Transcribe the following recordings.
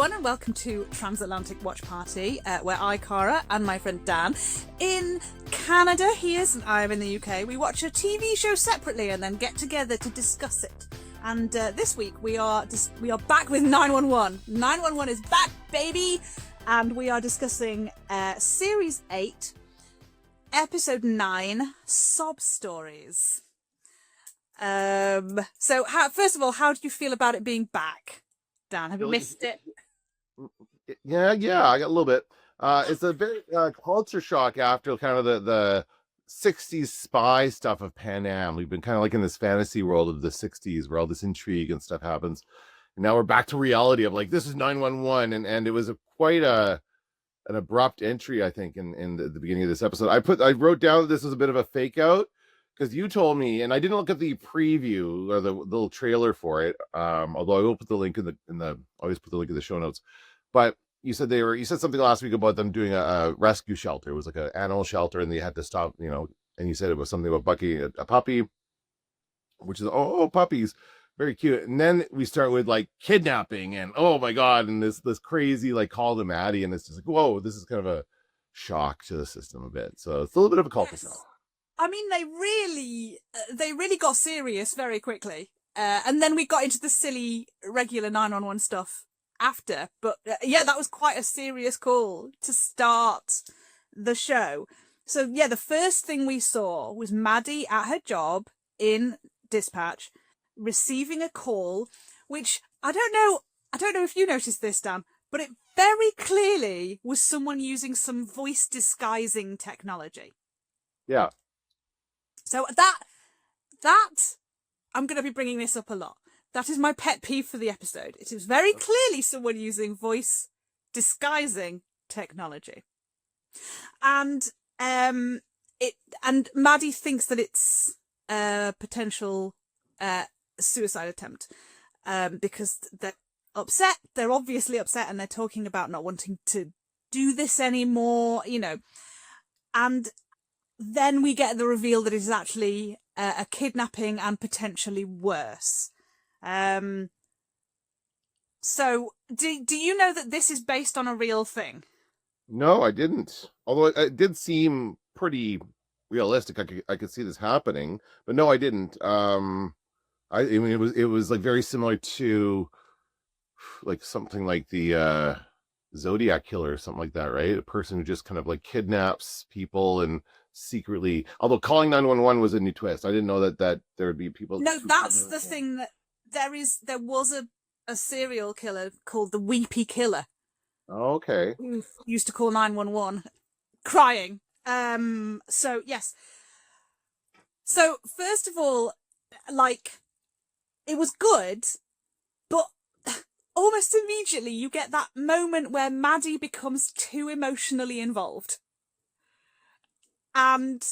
everyone, and welcome to Transatlantic Watch Party, where I, Cara, and my friend Dan, in Canada, he is, and I'm in the UK, we watch a TV show separately and then get together to discuss it. And this week we are back with 911. 911 is back, baby! And we are discussing Series 8, Episode 9, Sob Stories. So, first of all, how did you feel about it being back? Dan, have you missed it? Yeah, I got a little bit. It's a very culture shock after kind of the 60s spy stuff of Pan Am. We've been kind of like in this fantasy world of the 60s where all this intrigue and stuff happens. And now we're back to reality of like, this is 911. And it was quite an abrupt entry, I think, in the beginning of this episode. I wrote down that this was a bit of a fake out, because you told me, and I didn't look at the preview or the little trailer for it. Although I will put the link in the always put the link in the show notes. But you said you said something last week about them doing a rescue shelter. It was like an animal shelter, and they had to stop, and you said it was something about Bucky, a puppy, which is puppies, very cute. And then we start with like kidnapping, and oh my god, and this crazy like call to Maddie, and it's just like, whoa, this is kind of a shock to the system a bit. So it's a little bit of a culture shock. I mean, they really got serious very quickly. And then we got into the silly regular 911 stuff after. But yeah, that was quite a serious call to start the show. So yeah, the first thing we saw was Maddie at her job in dispatch, receiving a call, which I don't know if you noticed this, Dan, but it very clearly was someone using some voice disguising technology. Yeah. So that I'm going to be bringing this up a lot. That is my pet peeve for the episode. It is very clearly someone using voice disguising technology, and Maddie thinks that it's a potential suicide attempt because they're upset. They're obviously upset, and they're talking about not wanting to do this anymore. And then we get the reveal that it is actually a kidnapping and potentially worse. So, do you know that this is based on a real thing? No, I didn't. Although it did seem pretty realistic. I could see this happening, but no, I didn't. I mean, it was like very similar to like something like the Zodiac killer or something like that, right? A person who just kind of like kidnaps people and secretly, although calling 911 was a new twist. I didn't know that there would be people. No, that's the thing, that there was a serial killer called the Weepy Killer. Oh, okay. Who used to call 911 crying. So yes. So first of all, like, it was good, but almost immediately you get that moment where Maddie becomes too emotionally involved. And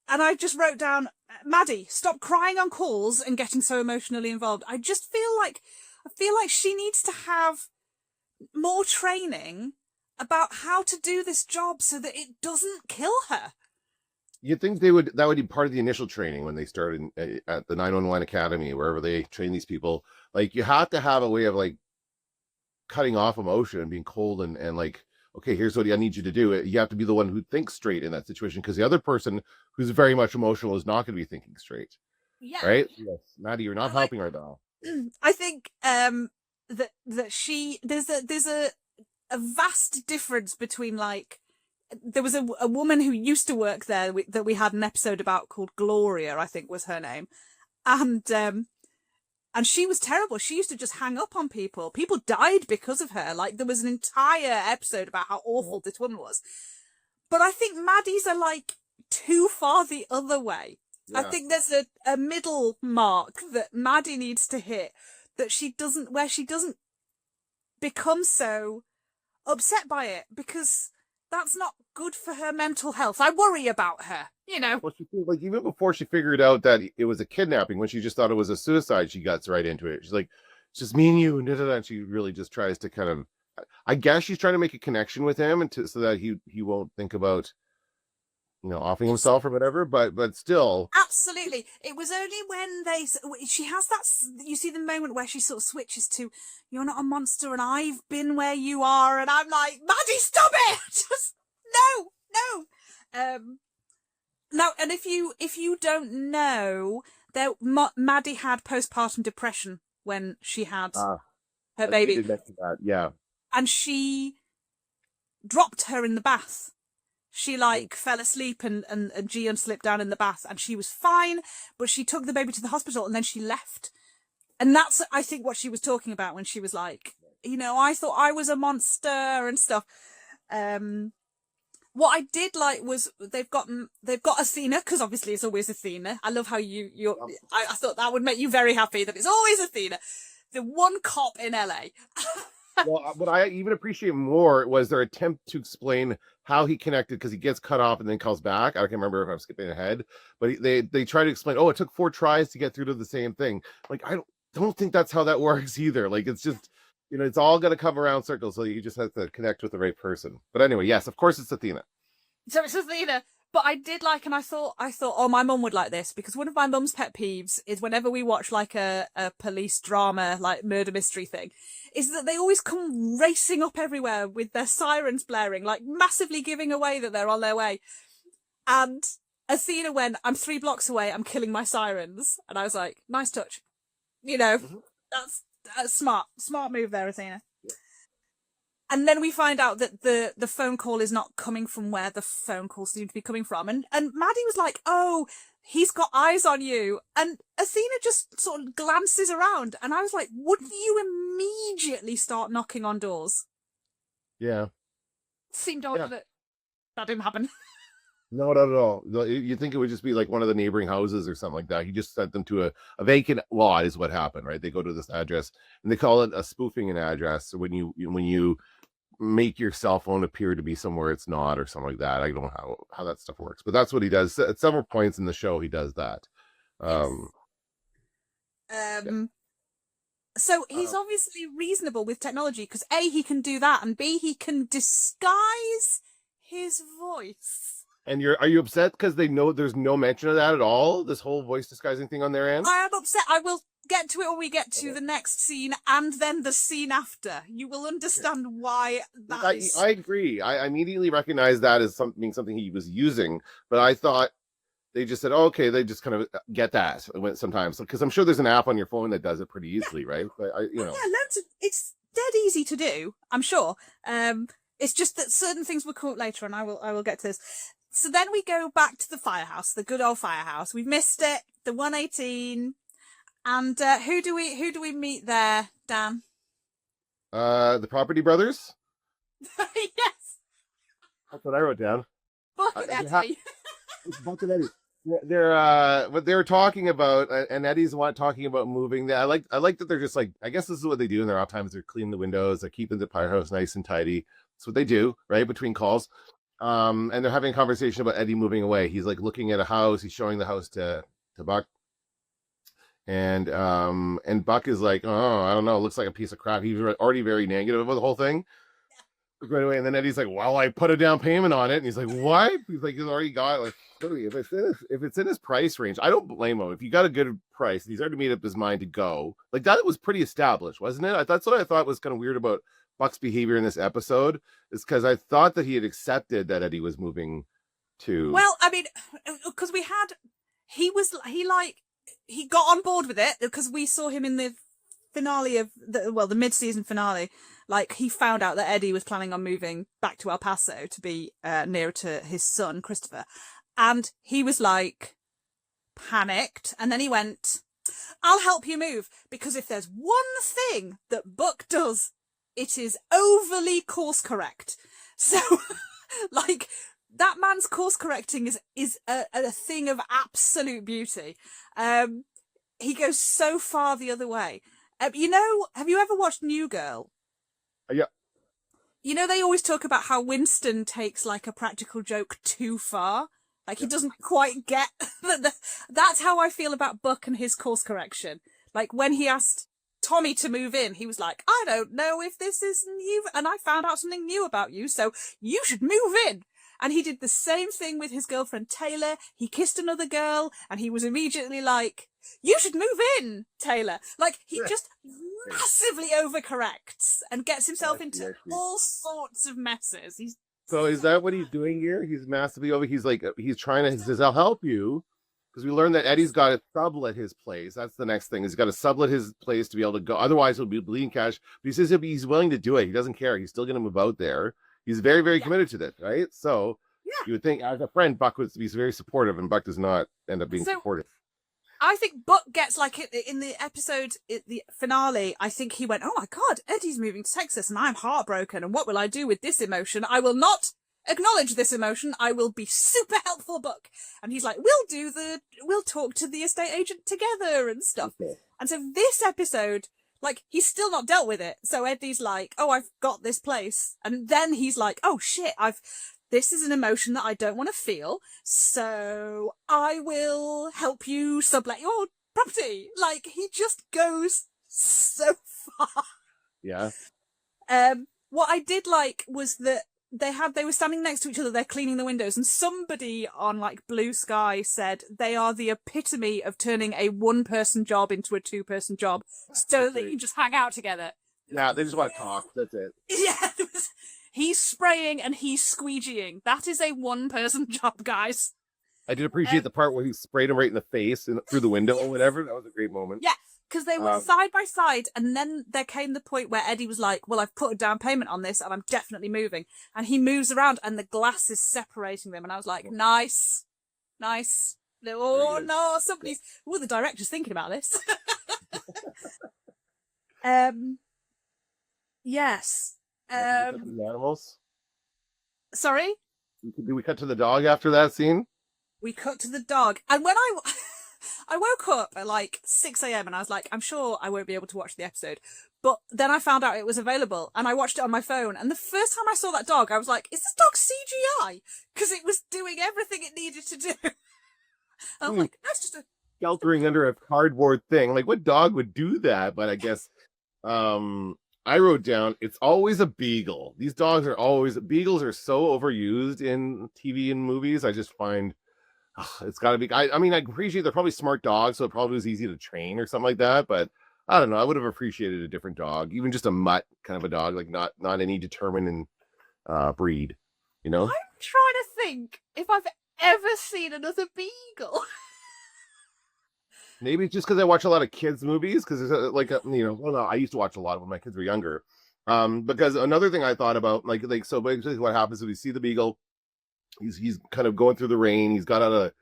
I just wrote down, Maddie, stop crying on calls and getting so emotionally involved. I feel like she needs to have more training about how to do this job so that it doesn't kill her. You'd think that would be part of the initial training when they started at the 911 Academy, wherever they train these people. Like, you have to have a way of like cutting off emotion and being cold and like, okay, here's what I need you to do. You have to be the one who thinks straight in that situation, because the other person who's very much emotional is not going to be thinking straight. Yeah. Right? Yes. Maddie, you're not helping right now. I think that there's a vast difference between, like, there was a woman who used to work there that we had an episode about called Gloria, I think was her name. And she was terrible. She used to just hang up on people. People died because of her. Like, there was an entire episode about how awful this woman was. But I think Maddie's are like too far the other way. Yeah. I think there's a middle mark that Maddie needs to hit, where she doesn't become so upset by it, because that's not good for her mental health. I worry about her, Well, like, even before she figured out that it was a kidnapping, when she just thought it was a suicide, she got right into it. She's like, it's just me and you, and she really just tries to kind of, I guess she's trying to make a connection with him, so that he won't think about offing himself or whatever, but still. Absolutely. It was only when she has that, you see the moment where she sort of switches to, you're not a monster and I've been where you are. And I'm like, Maddie, stop it. Just, no. Now, and if you don't know, Maddie had postpartum depression when she had her baby. You did mention that, yeah. And she dropped her in the bath. She fell asleep and Gian slipped down in the bath and she was fine, but she took the baby to the hospital and then she left. And that's, I think, what she was talking about when she was like, I thought I was a monster and stuff. What I did like was they've got Athena, because obviously it's always Athena. I love how I thought that would make you very happy that it's always Athena. The one cop in LA. Well, what I even appreciate more was their attempt to explain how he connected, because he gets cut off and then calls back. I can't remember if I'm skipping ahead, but they try to explain, it took 4 tries to get through to the same thing. Like, I don't think that's how that works either. Like, it's just, it's all going to come around circles, so you just have to connect with the right person. But anyway, yes, of course it's Athena. So it's Athena. But I did and I thought, oh, my mum would like this, because one of my mum's pet peeves is whenever we watch a police drama, murder mystery thing, is that they always come racing up everywhere with their sirens blaring, massively giving away that they're on their way. And Athena went, I'm 3 blocks away, I'm killing my sirens. And I was like, nice touch. That's smart move there, Athena. And then we find out that the phone call is not coming from where the phone call seemed to be coming from. And Maddie was like, oh, he's got eyes on you. And Athena just sort of glances around. And I was like, wouldn't you immediately start knocking on doors? Yeah. Seemed odd that didn't happen. No, not at all. You'd think it would just be like one of the neighboring houses or something like that. He just sent them to a vacant lot is what happened, right? They go to this address and they call it a spoofing an address. So when you make your cell phone appear to be somewhere it's not or something like that. I don't know how that stuff works, but that's what he does. At several points in the show, he does that. So he's obviously reasonable with technology, because A, he can do that, and B, he can disguise his voice. And are you upset because they know there's no mention of that at all? This whole voice disguising thing on their end? I am upset. I will get to it when we get to the next scene and then the scene after. You will understand why that is. I agree. I immediately recognized that as something he was using, but I thought they just said, okay, they just kind of get that sometimes, because I'm sure there's an app on your phone that does it pretty easily, right? But it's dead easy to do, I'm sure. It's just that certain things will come up later, and I will get to this. So then we go back to the firehouse, the good old firehouse. We've missed it, the 118. And who do we meet there, Dan? The Property Brothers? Yes. That's what I wrote down. Bucket Eddie. Bucket Eddie. They're what they were talking about, and Eddie's talking about moving. I like that they're just like, I guess this is what they do in their off times. They're cleaning the windows, they're keeping the firehouse nice and tidy. That's what they do, right? Between calls. And they're having a conversation about Eddie moving away. He's looking at a house, he's showing the house to Buck. And Buck is like, oh, I don't know, it looks like a piece of crap. He's already very negative about the whole thing. Right away, and then Eddie's like, well, I put a down payment on it, and he's like, what? He's like, he's already got if it's in his price range, I don't blame him. If you got a good price, he's already made up his mind to go. That was pretty established, wasn't it? That's what I thought was kind of weird about Buck's behavior in this episode, is because I thought that he had accepted that Eddie was moving to. Well, I mean, because he got on board with it, because we saw him in the finale of the mid-season finale. He found out that Eddie was planning on moving back to El Paso to be nearer to his son, Christopher. And he was panicked. And then he went, I'll help you move, because if there's one thing that Buck does, it is overly course correct. So, that man's course correcting is a thing of absolute beauty. He goes so far the other way. Have you ever watched New Girl? Yeah. They always talk about how Winston takes a practical joke too far. He doesn't quite get that's how I feel about Buck and his course correction. When he asked Tommy to move in, he was like, I don't know if this is new, and I found out something new about you, so you should move in. And he did the same thing with his girlfriend Taylor. He kissed another girl and he was immediately like, you should move in, Taylor. Like, he just massively overcorrects and gets himself into all sorts of messes. So is that what he's doing here? He's massively over. He's like, he says, I'll help you. Because we learned that Eddie's got to sublet his place. That's the next thing. He's got to sublet his place to be able to go. Otherwise, he'll be bleeding cash. But he says he's willing to do it. He doesn't care. He's still going to move out there. He's very, very committed to this, right? So you would think, as a friend, Buck would be very supportive, and Buck does not end up being supportive. I think Buck gets, like, in the episode, the finale, I think he went, oh my God, Eddie's moving to Texas and I'm heartbroken. And what will I do with this emotion? I will not acknowledge this emotion. I will be super helpful, Buck. And he's like, we'll talk to the estate agent together and stuff. Okay. And so this episode, like, he's still not dealt with it. So Eddie's like, oh, I've got this place. And then he's like, oh shit, this is an emotion that I don't want to feel, so I will help you sublet your property. Like, he just goes so far. Yeah. What I did like was that they were standing next to each other, they're cleaning the windows, and somebody on, like, Blue Sky said they are the epitome of turning a one-person job into a two-person job so that they can just hang out together. Yeah, they just want to talk. That's it. Yeah, he's spraying and he's squeegeeing. That is a one-person job, guys. I did appreciate the part where he sprayed him right in the face and through the window or whatever. That was a great moment. Yeah, because they were side by side, and then there came the point where Eddie was like, well, I've put a down payment on this and I'm definitely moving. And he moves around and the glass is separating them. And I was like, nice. Oh, no, the director's thinking about this. Yes. The animals? Sorry? Did we cut to the dog after that scene? We cut to the dog. And when I woke up at like 6 a.m. and I was like, I'm sure I won't be able to watch the episode. But then I found out it was available and I watched it on my phone. And the first time I saw that dog, I was like, is this dog CGI? Because it was doing everything it needed to do. I was like, that's just a... Sheltering under a cardboard thing. Like, what dog would do that? But I guess... I wrote down, it's always a beagle. These dogs are always... Beagles are so overused in TV and movies. I just find... it's got to be... I mean, I appreciate they're probably smart dogs, so it probably was easy to train or something like that. But I don't know. I would have appreciated a different dog. Even just a mutt kind of a dog. Like, not any determined breed. You know? I'm trying to think if I've ever seen another beagle. Maybe it's just because I watch a lot of kids movies, because it's like, well, no, I used to watch a lot when my kids were younger. Because another thing I thought about, like so basically what happens is we see the beagle, he's kind of going through the rain, he's going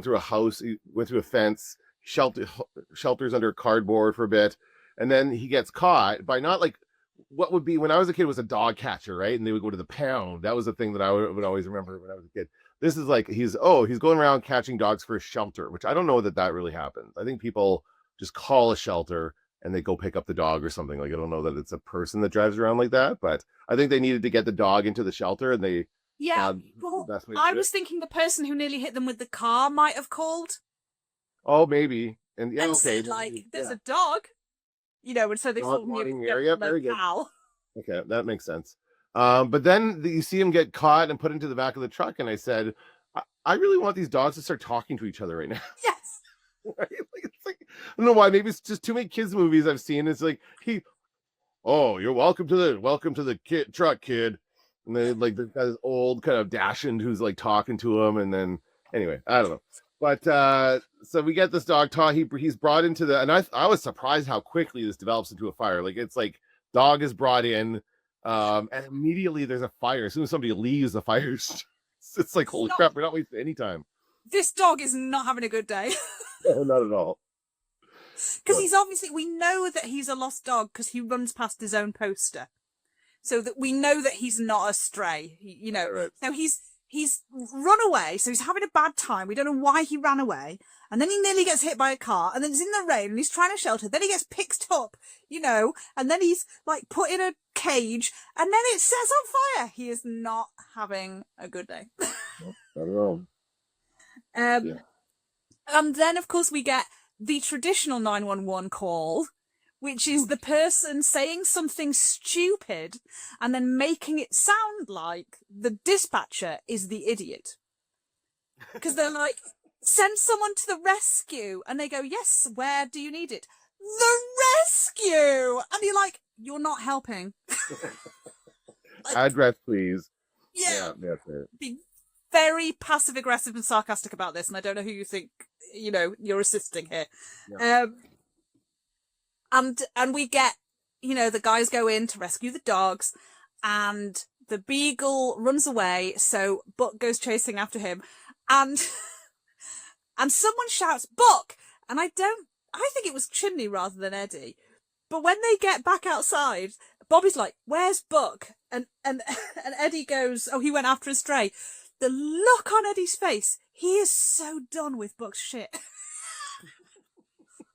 through a house, he went through a fence, shelters under cardboard for a bit, and then he gets caught by not like what would be when I was a kid was a dog catcher, right? And they would go to the pound. That was the thing that I would always remember when I was a kid. This is like he's going around catching dogs for a shelter, which I don't know that really happens. I think people just call a shelter and they go pick up the dog or something. Like, I don't know that it's a person that drives around like that, but I think they needed to get the dog into the shelter, and they... Yeah, well, I was thinking the person who nearly hit them with the car might have called. Oh, maybe. And yeah, and okay. said, like, there's a dog, and so they sort of knew area. Very good. Okay, that makes sense. But then you see him get caught and put into the back of the truck, and I said, I really want these dogs to start talking to each other right now. Yes. Right? Like, it's like, I don't know why. Maybe it's just too many kids movies I've seen. It's like you're welcome to the truck, kid. And then like there's this old kind of dachshund who's like talking to him, and then anyway, I don't know. But so we get this dog talk. He's brought into the, and I was surprised how quickly this develops into a fire. Like, it's like dog is brought in, and immediately there's a fire. As soon as somebody leaves, the fire starts. It's like, holy crap, we're not wasting any time. This dog is not having a good day. No, not at all. Because he's obviously, we know that he's a lost dog because he runs past his own poster. So that we know that he's not a stray, Right. Now he's run away, so he's having a bad time. We don't know why he ran away. And then he nearly gets hit by a car, and then it's in the rain, and he's trying to shelter. Then he gets picked up, and then he's like put in a cage, and then it sets on fire. He is not having a good day. Not at all. And then, of course, we get the traditional 911 call, which is the person saying something stupid and then making it sound like the dispatcher is the idiot. Because they're like, send someone to the rescue. And they go, yes, where do you need it? The rescue! And you're like, you're not helping. Like, address, please. Yeah. That's it. Be very passive aggressive and sarcastic about this, and I don't know who you think, you're assisting here. Yeah. And we get, the guys go in to rescue the dogs, and the beagle runs away, so Buck goes chasing after him, and someone shouts, Buck! And I think it was Chimney rather than Eddie. But when they get back outside, Bobby's like, where's Buck? And Eddie goes, oh, he went after a stray. The look on Eddie's face, he is so done with Buck's shit.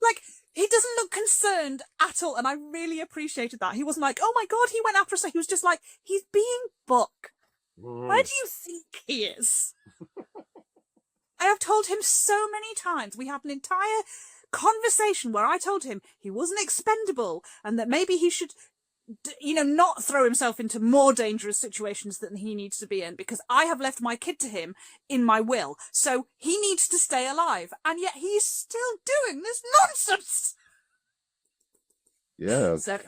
Like, he doesn't look concerned at all, and I really appreciated that. He wasn't like, oh my God, he went after a stray. He was just like, he's being Buck. Where do you think he is? I have told him so many times. We had an entire conversation where I told him he wasn't expendable and that maybe he should, not throw himself into more dangerous situations than he needs to be in, because I have left my kid to him in my will. So he needs to stay alive. And yet he's still doing this nonsense. Yeah. So,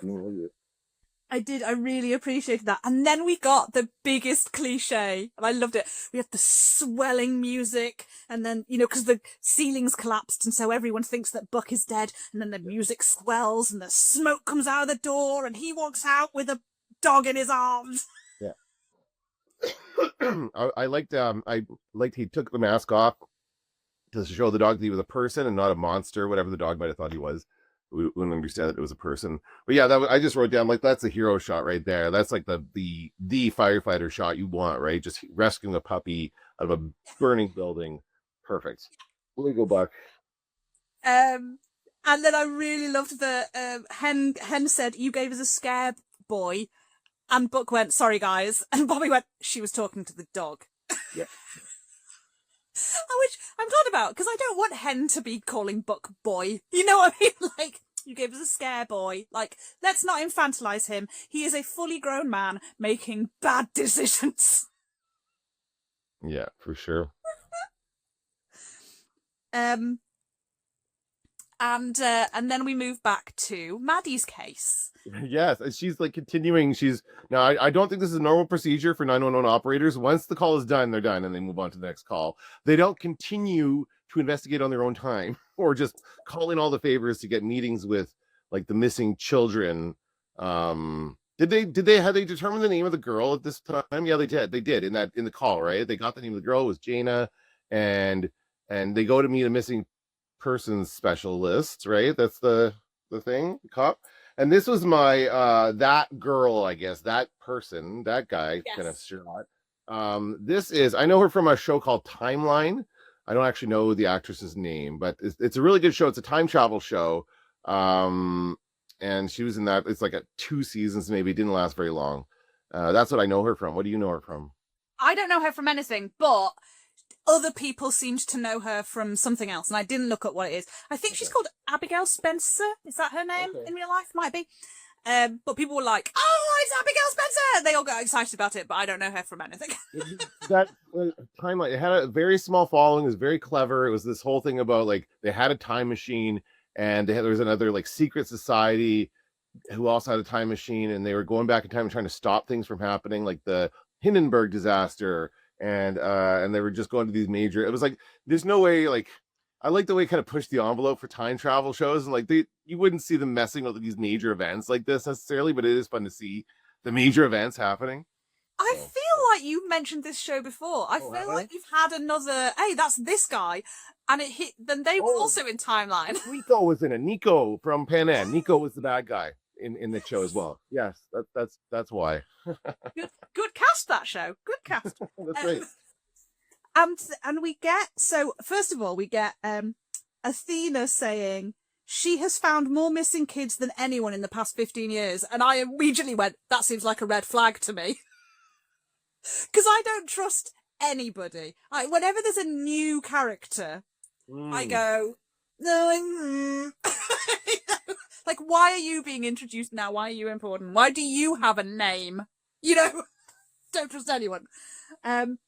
I really appreciated that. And then we got the biggest cliche, and I loved it. We had the swelling music, and then, because the ceilings collapsed, and so everyone thinks that Buck is dead, and then the music swells, and the smoke comes out of the door, and he walks out with a dog in his arms. Yeah. I liked he took the mask off to show the dog that he was a person and not a monster, whatever the dog might have thought he was. We wouldn't understand that it was a person. But yeah, I just wrote down, like, that's a hero shot right there. That's like the firefighter shot you want, right? Just rescuing a puppy out of a burning building. Perfect. We'll go back. And then I really loved the Hen said, you gave us a scare, boy. And Buck went, sorry guys. And Bobby went, she was talking to the dog. Yeah. Which I'm glad about, because I don't want Hen to be calling Buck boy. You know what I mean? Like, you gave us a scare, boy. Like, let's not infantilize him. He is a fully grown man making bad decisions. Yeah, for sure. And then we move back to Maddie's case. Yes, and she's like continuing. Now, I don't think this is a normal procedure for 911 operators. Once the call is done, they're done, and they move on to the next call. They don't continue to investigate on their own time, or just call in all the favors to get meetings with, like, the missing children. Had they determined the name of the girl at this time? Yeah, they did. They did in the call, right? They got the name of the girl. It was Jaina, and they go to meet a missing persons specialist, right? That's the thing, the cop. And this was my that girl, I guess, that person, that guy, yes, kind of shot. This is, I know her from a show called Timeline. I don't actually know the actress's name, but it's a really good show. It's a time travel show. And she was in that. It's like 2 seasons, maybe. It didn't last very long. That's what I know her from. What do you know her from? I don't know her from anything, but other people seemed to know her from something else, and I didn't look at what it is. I think she's called Abigail Spencer. Is that her name in real life? Might be. But people were like, oh, it's Abigail Spencer! They all got excited about it, but I don't know her from anything. That timeline, it had a very small following. It was very clever. It was this whole thing about, like, they had a time machine, and there was another, like, secret society who also had a time machine, and they were going back in time and trying to stop things from happening, like the Hindenburg disaster. And they were just going to these major, it was like, there's no way, like, I like the way it kind of pushed the envelope for time travel shows, and like you wouldn't see them messing with these major events like this necessarily, but it is fun to see the major events happening. I feel like you've mentioned this show before. I feel like you've had another, hey, that's this guy, and it hit, then they were also in Timeline. Nico was in it. Nico from Pan Am. Nico was the bad guy in the show as well. Yes, that's why. Good cast, that show. Good cast. That's right. And we get, so first of all, we get Athena saying she has found more missing kids than anyone in the past 15 years. And I immediately went, that seems like a red flag to me. Because I don't trust anybody. Whenever there's a new character, I go, no, Like, why are you being introduced now? Why are you important? Why do you have a name? You know, don't trust anyone. And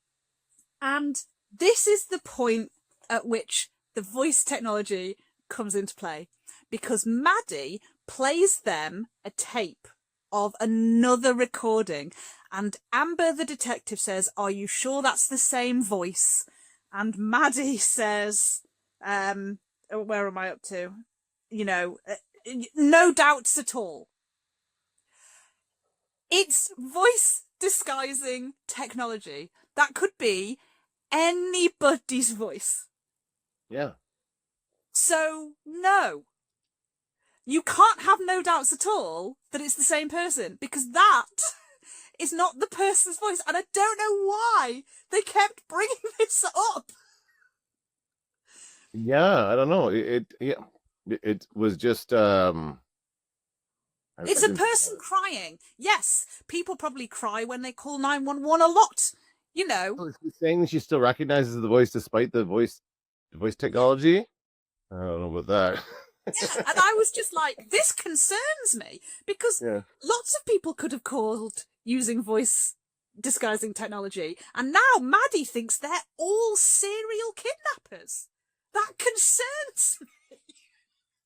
this is the point at which the voice technology comes into play, because Maddie plays them a tape of another recording, and Amber the detective says, "Are you sure that's the same voice?" And Maddie says, where am I up to? You know, no doubts at all. It's voice disguising technology that could be anybody's voice. Yeah. So, no. You can't have no doubts at all that it's the same person, because that is not the person's voice. And I don't know why they kept bringing this up. Yeah, I don't know. It was just It's a person crying. Yes, people probably cry when they call 911 a lot. You know. She's saying that she still recognizes the voice despite the voice technology. I don't know about that. Yeah, and I was just like, this concerns me, because lots of people could have called using voice disguising technology, and now Maddie thinks they're all serial kidnappers. That concerns me.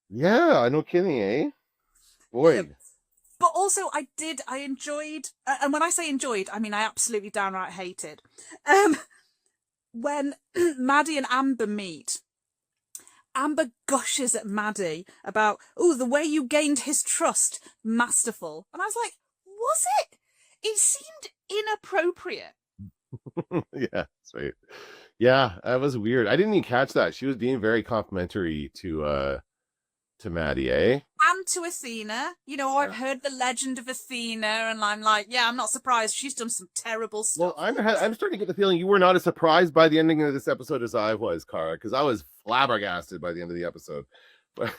Yeah, I know, kidding, eh? Boy. Yeah. But also, I enjoyed, and when I say enjoyed, I mean I absolutely downright hated, when Maddie and Amber meet. Amber gushes at Maddie about, oh, the way you gained his trust, masterful. And I was like, was it? It seemed inappropriate. Yeah, sweet. Yeah, that was weird. I didn't even catch that. She was being very complimentary to Maddie, eh? And to Athena. You know, I've heard the legend of Athena, and I'm like, yeah, I'm not surprised. She's done some terrible stuff. Well, I'm starting to get the feeling you were not as surprised by the ending of this episode as I was, Cara, because I was flabbergasted by the end of the episode. But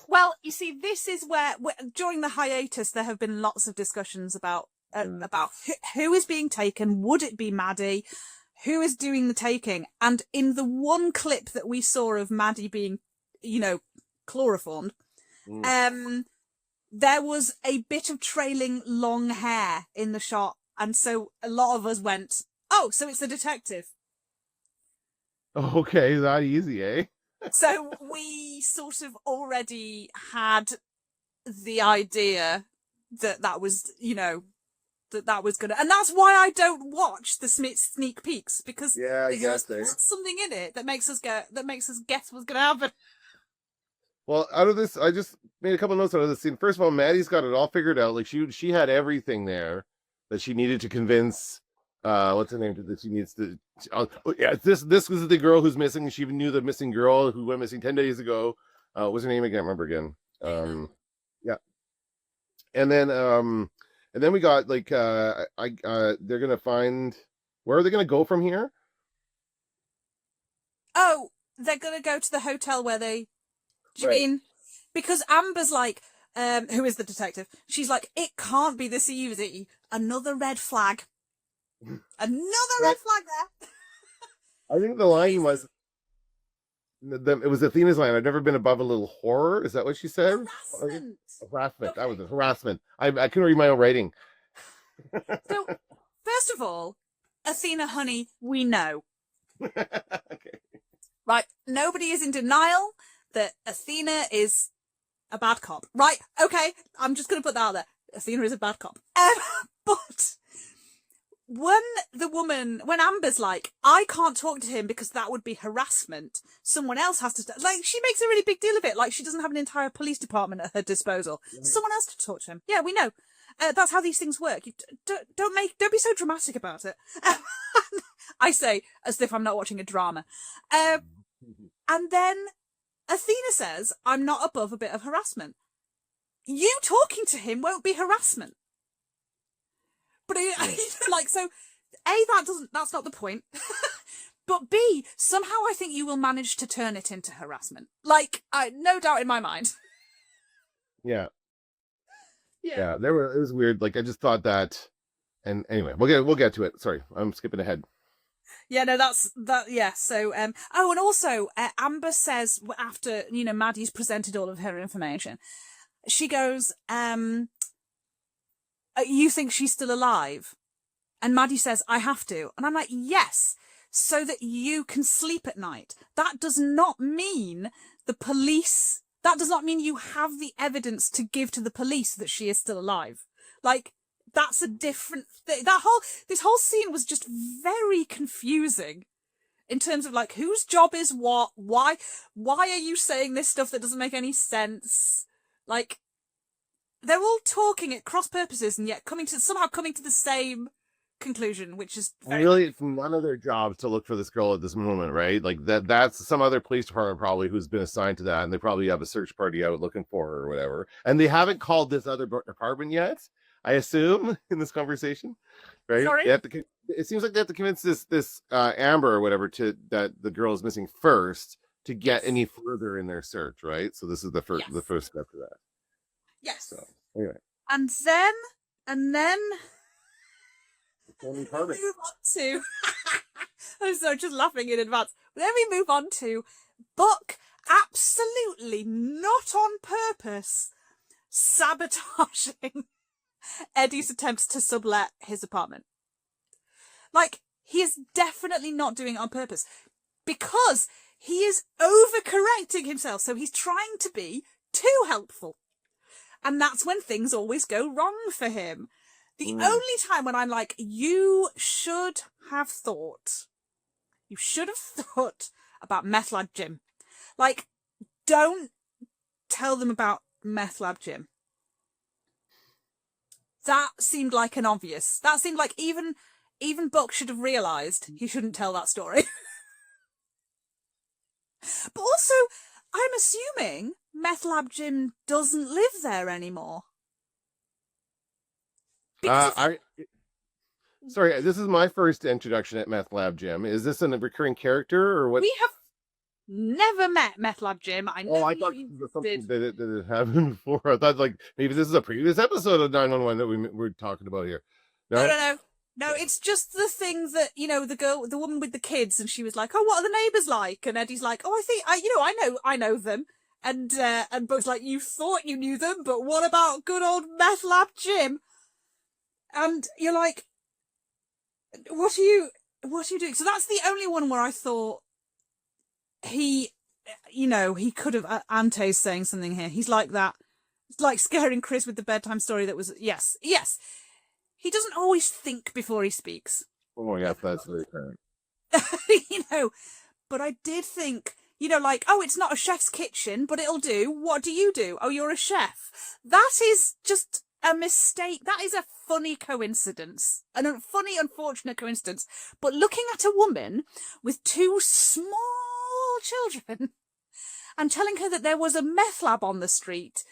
well, you see, this is where during the hiatus there have been lots of discussions about who is being taken. Would it be Maddie? Who is doing the taking? And in the one clip that we saw of Maddie being, you know, chloroformed, there was a bit of trailing long hair in the shot, and so a lot of us went, oh, so it's the detective. Okay, that easy, eh? So we sort of already had the idea that was, you know, that was gonna, and that's why I don't watch the sneak peeks, because there's something in it that makes us guess what's gonna happen. Well, out of this, I just made a couple notes out of this scene. First of all, Maddie's got it all figured out. Like she had everything there that she needed to convince. What's her name? That she needs to. This was the girl who's missing. She even knew the missing girl who went missing 10 days ago. What's her name? I can't remember again. Yeah. And then we got like they're gonna find. Where are they gonna go from here? Oh, they're gonna go to the hotel where they. Do you mean? Because Amber's like, who is the detective? She's like, it can't be this easy. Another red flag. Another red flag there. I think the line was, it was Athena's line. I've never been above a little horror. Is that what she said? Harassment. Harassment. Okay. That was it. Harassment. I couldn't read my own writing. So, first of all, Athena, honey, we know. Okay. Right. Nobody is in denial that Athena is a bad cop. Right. Okay. I'm just going to put that out there. Athena is a bad cop. But when Amber's like, I can't talk to him because that would be harassment. Someone else has to, like, she makes a really big deal of it. Like, she doesn't have an entire police department at her disposal. Right. Someone else to talk to him. Yeah, we know. That's how these things work. Don't be so dramatic about it. I say, as if I'm not watching a drama. And then Athena says, I'm not above a bit of harassment. You talking to him won't be harassment. But like, so that's not the point. But B, somehow I think you will manage to turn it into harassment. Like, no doubt in my mind. Yeah. Yeah, it was weird. Like, I just thought that, and anyway, we'll get to it. Sorry, I'm skipping ahead. Yeah, no, that. Yeah. So, oh, and also, Amber says after Maddie's presented all of her information, she goes, you think she's still alive? And Maddie says, I have to. And I'm like, yes, so that you can sleep at night. That does not mean the police, that does not mean you have the evidence to give to the police that she is still alive. Like, that's a different thing. This whole scene was just very confusing in terms of like, whose job is what? Why are you saying this stuff that doesn't make any sense? Like, they're all talking at cross purposes and yet somehow coming to the same conclusion, which is really, it's none of their jobs to look for this girl at this moment, right? Like that's some other police department probably who's been assigned to that, and they probably have a search party out looking for her or whatever, and they haven't called this other department yet, I assume, in this conversation, right? Sorry? It seems like they have to convince this Amber or whatever that the girl is missing first to get any further in their search, right? So this is the first step to that. Yes. So anyway, and then move on to I'm sorry, just laughing in advance. Then we move on to Buck, absolutely not on purpose, sabotaging Eddie's attempts to sublet his apartment. Like, he is definitely not doing it on purpose because he is overcorrecting himself. So he's trying to be too helpful. And that's when things always go wrong for him. The only time when I'm like, you should have thought about Meth Lab Jim. Like, don't tell them about Meth Lab Jim. That seemed like an obvious. That seemed like even Buck should have realised he shouldn't tell that story. But also, I'm assuming Meth Lab Jim doesn't live there anymore. Sorry, this is my first introduction at Meth Lab Jim. Is this a recurring character or what? We have never met Meth Lab Jim. I thought it was something that it happened before. I thought like maybe this is a previous episode of 911 that we're talking about here. No, it's just the thing that, you know, the woman with the kids, and she was like, oh, what are the neighbours like? And Eddie's like, oh, I know them. And Buck's like, you thought you knew them, but what about good old Meth Lab Jim? And you're like, what are you doing? So that's the only one where I thought he could have, Ante's saying something here. He's like that. It's like scaring Chris with the bedtime story that was, yes. He doesn't always think before he speaks. Oh, yeah, that's very apparent. But I did think, like, oh, it's not a chef's kitchen, but it'll do. What do you do? Oh, you're a chef. That is just a mistake. That is a funny coincidence. A funny, unfortunate coincidence. But looking at a woman with two small children and telling her that there was a meth lab on the street,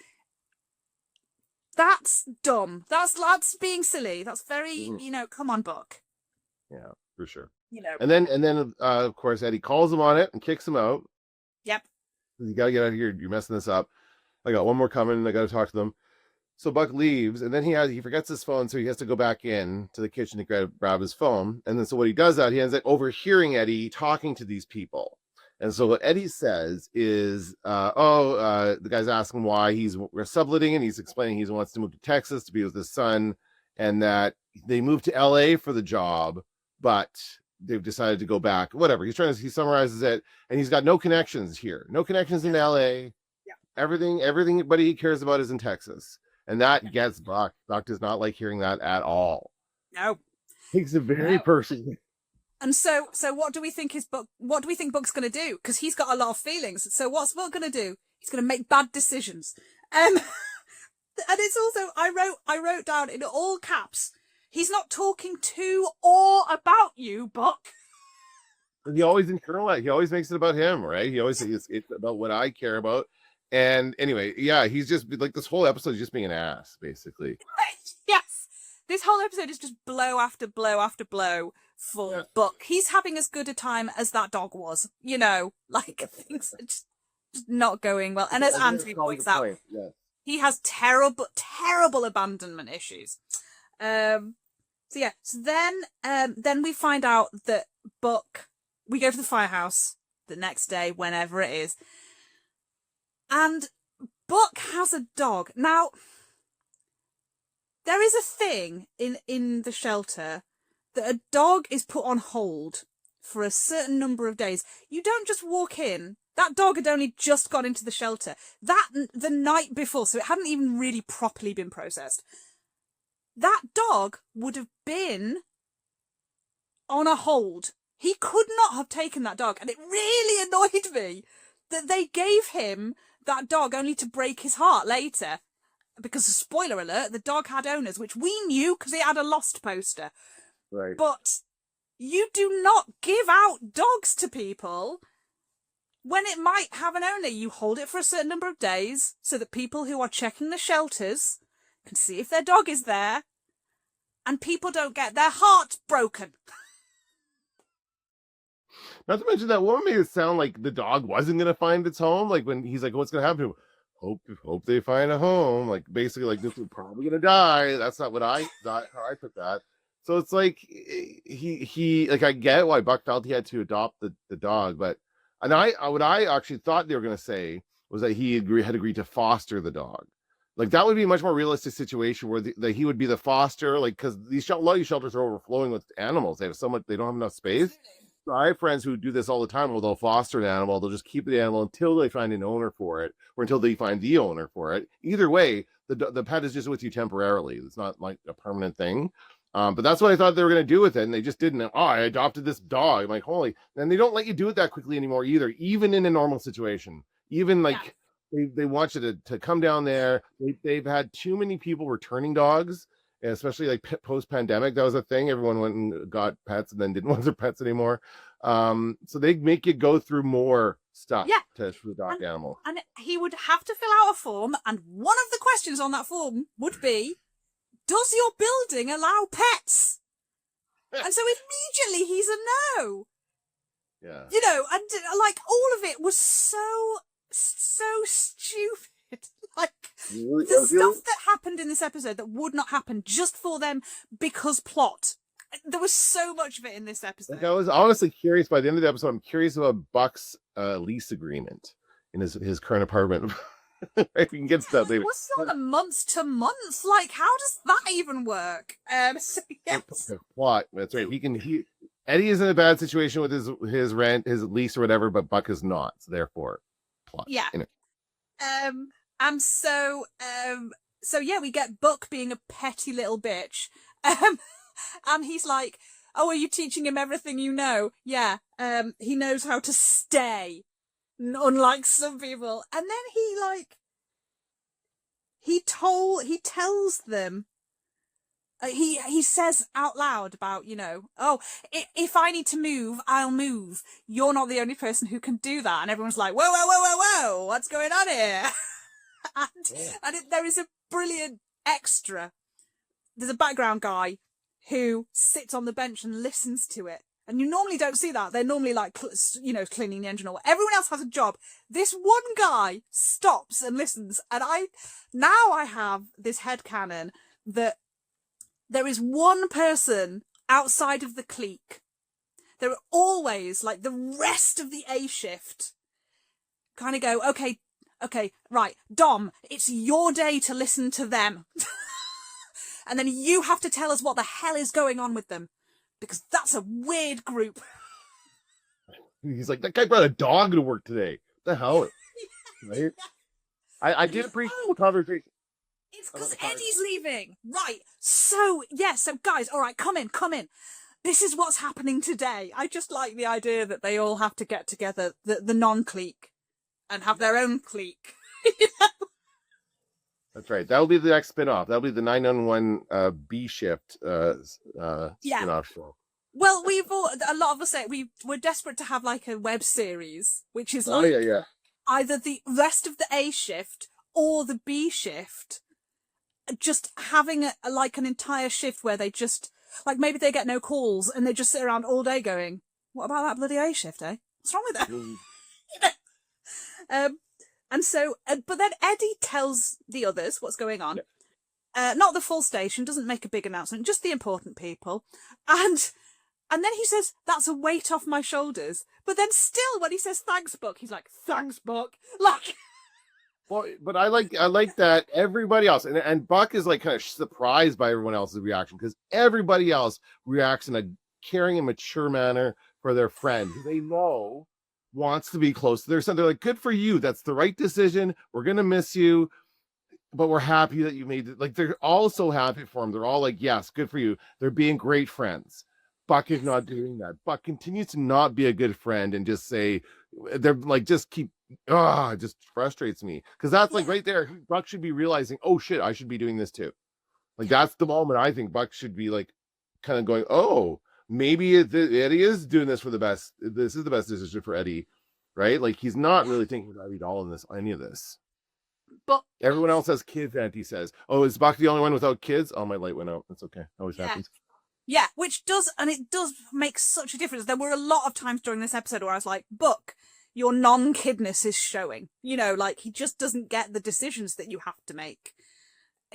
that's dumb. That's being silly. That's very, come on, Buck. Yeah, for sure. And then of course, Eddie calls him on it and kicks him out. Yep. You gotta get out of here. You're messing this up. I got one more coming and I gotta talk to them. So Buck leaves, and then he forgets his phone, so he has to go back in to the kitchen to grab his phone. And then so what he does he ends up overhearing Eddie talking to these people. And so what Eddie says is, the guy's asking why he's subletting, and he's explaining he wants to move to Texas to be with his son, and that they moved to LA for the job, but they've decided to go back. Whatever. He summarizes it, and he's got no connections here. No connections in LA. Yeah. Everything everybody he cares about is in Texas. And that gets Buck. Buck does not like hearing that at all. No. Takes it very personally. And so what do we think Buck's going to do? Because he's got a lot of feelings. So what's Buck going to do? He's going to make bad decisions. And it's also, I wrote down in all caps, he's not talking to or about you, Buck. He always internalize. He always makes it about him, right? He always says it's about what I care about. And anyway, yeah, he's just like this whole episode is just being an ass, basically. Yes, this whole episode is just blow after blow after blow for Buck. He's having as good a time as that dog was, like things are just not going well. And as Andrew points out, he has terrible abandonment issues. So then we find out that Buck, we go to the firehouse the next day, whenever it is. And Buck has a dog. Now, there is a thing in the shelter that a dog is put on hold for a certain number of days. You don't just walk in. That dog had only just got into the shelter. The night before, so it hadn't even really properly been processed. That dog would have been on a hold. He could not have taken that dog. And it really annoyed me that they gave him that dog only to break his heart later. Because, spoiler alert, the dog had owners, which we knew because it had a Lost poster. Right. But you do not give out dogs to people when it might have an owner. You hold it for a certain number of days so that people who are checking the shelters can see if their dog is there, and people don't get their hearts broken. Not to mention that woman made it sound like the dog wasn't going to find its home. Like when he's like, what's going to happen to him? Hope they find a home. Like basically like this is probably going to die. That's not what how I took that. So it's like he like, I get why Buck felt he had to adopt the dog, but what I actually thought they were going to say was that he had agreed to foster the dog. Like that would be a much more realistic situation where he would be the foster, like, because a lot of these shelters are overflowing with animals. They have so much, they don't have enough space. So I have friends who do this all the time where they'll foster an animal. They'll just keep the animal until they find an owner for it, or until they find the owner for it. Either way, the pet is just with you temporarily. It's not like a permanent thing. But that's what I thought they were going to do with it, and they just didn't. Oh, I adopted this dog. I'm like, holy. And they don't let you do it that quickly anymore either, even in a normal situation. Even like they want you to come down there. They've had too many people returning dogs, especially like post-pandemic. That was a thing. Everyone went and got pets and then didn't want their pets anymore. So they make you go through more stuff to adopt animals. And he would have to fill out a form, and one of the questions on that form would be, does your building allow pets? And so immediately he's a no. Yeah. You know, and like all of it was so stupid. Like the stuff that happened in this episode that would not happen just for them because plot. There was so much of it in this episode. Like I was honestly curious by the end of the episode. I'm curious about Buck's lease agreement in his current apartment. Right, we can get stuff later. What's on a month to month? Like, how does that even work? So yes. Plot. That's right. Eddie is in a bad situation with his rent, his lease or whatever, but Buck is not. So therefore, plot. Yeah. Anyway. And so yeah, we get Buck being a petty little bitch. And he's like, oh, are you teaching him everything you know? Yeah. He knows how to stay. Unlike some people. And then he tells them, he says out loud about, you know, oh, if I need to move, I'll move. You're not the only person who can do that. And everyone's like, whoa, what's going on here? There is a brilliant extra. There's a background guy who sits on the bench and listens to it. And you normally don't see that. They're normally like, you know, cleaning the engine or whatever. Everyone else has a job. This one guy stops and listens. And I have this headcanon that there is one person outside of the clique. There are always, like, the rest of the A shift kind of go, okay, right, Dom, it's your day to listen to them. And then you have to tell us what the hell is going on with them. Because that's a weird group. He's like, that guy brought a dog to work today. What the hell? Right? I did appreciate the conversation. It's because Eddie's leaving. Right. So guys, all right, come in. This is what's happening today. I just like the idea that they all have to get together, the non-clique, and have their own clique. You know? That's right. That'll be the next spin-off. That'll be the 911 B shift spin-off show. Well, a lot of us say we're desperate to have like a web series, which is like either the rest of the A shift or the B shift, just having like an entire shift where they just, like, maybe they get no calls and they just sit around all day going, what about that bloody A shift, eh? What's wrong with that? You know? And so, but then Eddie tells the others what's going on. Not the full station, doesn't make a big announcement, just the important people. And then he says, that's a weight off my shoulders. But then still, when he says, thanks, Buck, he's like, thanks, Buck. Like, Well, but I like that everybody else, and Buck is like kind of surprised by everyone else's reaction because everybody else reacts in a caring and mature manner for their friend who they know wants to be close to their son. They're like, good for you. That's the right decision. We're gonna miss you, but we're happy that you made it. Like they're all so happy for him. They're all like, yes, good for you. They're being great friends. Buck is not doing that. Buck continues to not be a good friend and just say, they're like, just keep, it just frustrates me. Because that's like right there, Buck should be realizing, oh shit, I should be doing this too. Like that's the moment I think Buck should be like kind of going, oh, maybe Eddie is doing this for the best. This is the best decision for Eddie, right? Like he's not really thinking about Eddie doll in this, any of this. But everyone else has kids, and he says, oh, is Buck the only one without kids? Oh, my light went out. That's okay. Always happens. Yeah, which does, and it does make such a difference. There were a lot of times during this episode where I was like, Buck, your non-kidness is showing. You know, like, he just doesn't get the decisions that you have to make.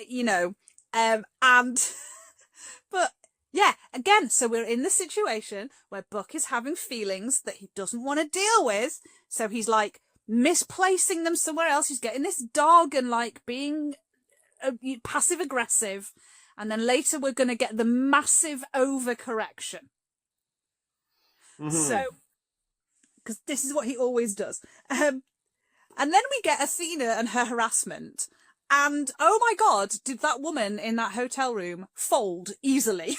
You know, and, but, yeah, again, so we're in the situation where Buck is having feelings that he doesn't want to deal with, so he's, like, misplacing them somewhere else. He's getting this dog and, like, being passive-aggressive. And then later we're going to get the massive overcorrection. Mm-hmm. So, because this is what he always does. And then we get Athena and her harassment. And, oh my God, did that woman in that hotel room fold easily?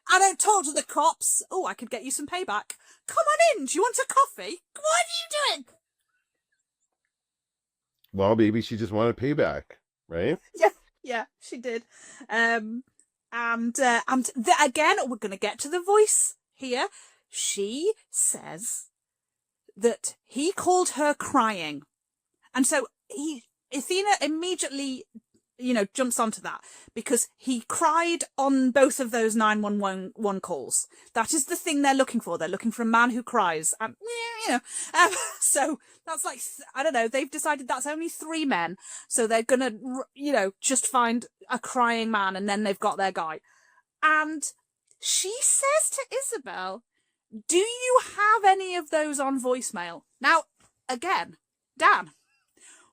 I don't talk to the cops. Oh, I could get you some payback. Come on in. Do you want a coffee? What are you doing? Well, maybe she just wanted payback, right? Yeah. Yeah, she did. Again, we're going to get to the voice here. She says that he called her crying. And so Athena immediately, jumps onto that because he cried on both of those 911 calls. That is the thing they're looking for. They're looking for a man who cries. So that's like, I don't know, they've decided that's only 3 men. So they're going to, just find a crying man and then they've got their guy. And she says to Isabel, do you have any of those on voicemail? Now, again, Dan,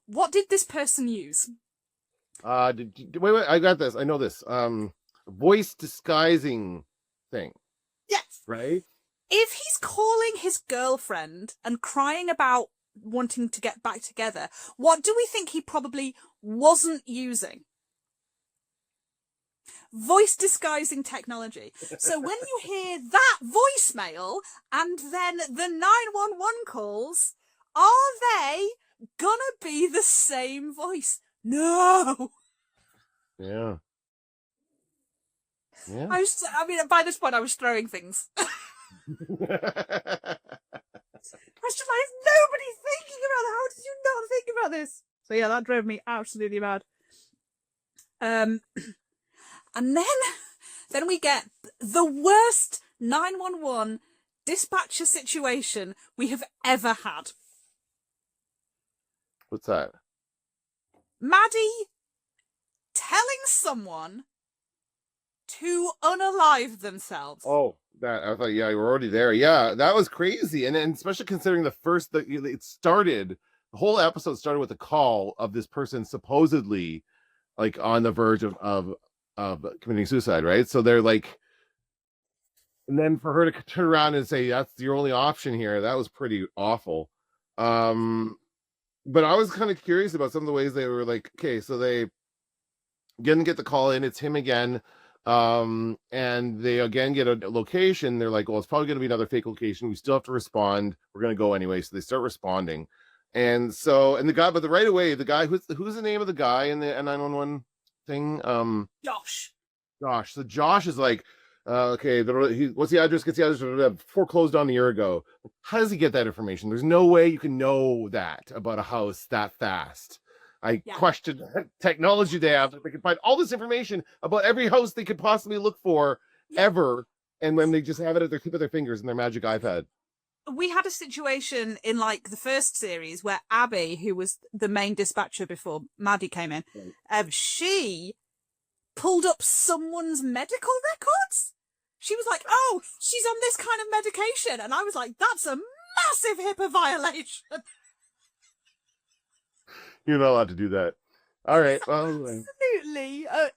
what did this person use? Wait, I got this. I know this. Voice disguising thing. Yes. Right? If he's calling his girlfriend and crying about wanting to get back together, what do we think he probably wasn't using? Voice disguising technology. So when you hear that voicemail and then the 911 calls, are they gonna be the same voice? No. Yeah. Yeah. By this point, I was throwing things. I was just like, nobody thinking about that. How did you not think about this? So yeah, that drove me absolutely mad. And then we get the worst 911 dispatcher situation we have ever had. What's that? Maddie telling someone to unalive themselves. Oh, that I thought, yeah, you were already there. Yeah, that was crazy, and especially considering the whole episode started with a call of this person supposedly like on the verge of committing suicide, right? So they're like, and then for her to turn around and say that's your only option here, that was pretty awful. But I was kind of curious about some of the ways they were like, okay, so they didn't get the call in, it's him again. And they again get a location. They're like, well, it's probably going to be another fake location. We still have to respond. We're going to go anyway. So they start responding. And the guy, but right away, the guy, who's the name of the guy in the 911 thing? Josh. So Josh is like, okay, what's the address? Gets the address foreclosed on a year ago. How does he get that information? There's no way you can know that about a house that fast. I question the technology they have. They can find all this information about every house they could possibly look for ever. And when they just have it at their tip of their fingers in their magic iPad. We had a situation in like the first series where Abby, who was the main dispatcher before Maddie came in, she pulled up someone's medical records. She was like, oh, she's on this kind of medication. And I was like, that's a massive HIPAA violation. You're not allowed to do that. All right. Well, anyway.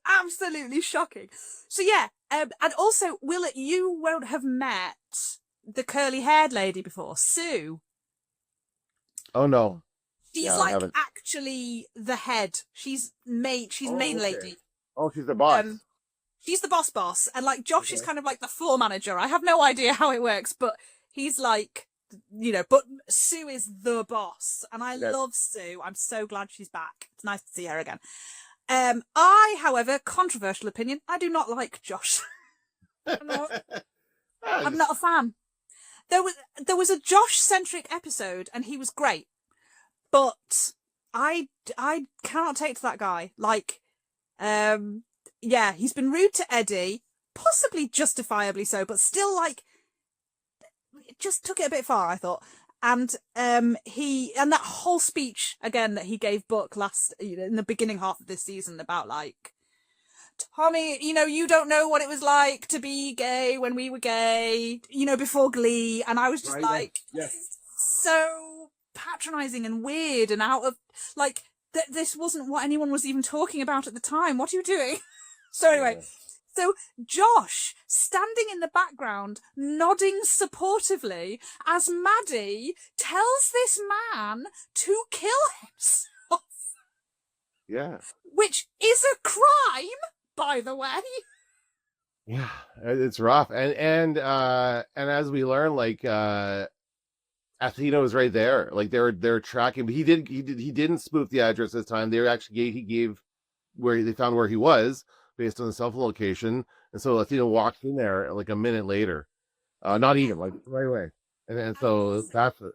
Absolutely shocking. So yeah, and also, Will, you won't have met the curly-haired lady before, Sue. Oh no. She's Yeah, I like haven't. actually the head. She's main. She's Oh, main okay. lady. Oh, she's the boss. She's the boss, and like Josh is Okay. kind of like the floor manager. I have no idea how it works, but he's like, but Sue is the boss, and I Okay. love Sue. I'm so glad she's back. It's nice to see her again. I, however, controversial opinion, I do not like Josh. I'm not a fan. There was a Josh-centric episode, and he was great, but I cannot take to that guy. Like, yeah, he's been rude to Eddie, possibly justifiably so, but still, like, it just took it a bit far, I thought. And and that whole speech again that he gave Buck in the beginning half of this season about like, Tommy, you don't know what it was like to be gay when we were gay, before Glee, and I was just like, yes. so patronizing and weird and out of like this wasn't what anyone was even talking about at the time. What are you doing? So anyway, so Josh standing in the background, nodding supportively as Maddie tells this man to kill himself. Yeah. Which is a crime, by the way. Yeah, it's rough. And as we learn, like Athena was right there. Like they're tracking, but he didn't spoof the address this time. He gave where they found where he was based on the cell phone location. And so Athena walked in there like a minute later. Not even like right away. And so that's it.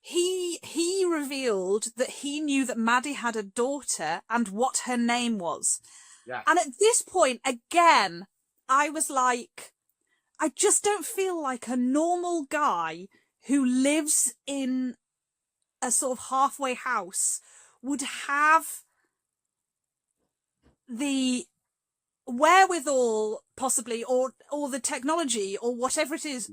He revealed that he knew that Maddie had a daughter and what her name was. Yeah. And at this point, again, I was like, I just don't feel like a normal guy who lives in a sort of halfway house would have the wherewithal, possibly, or the technology, or whatever it is,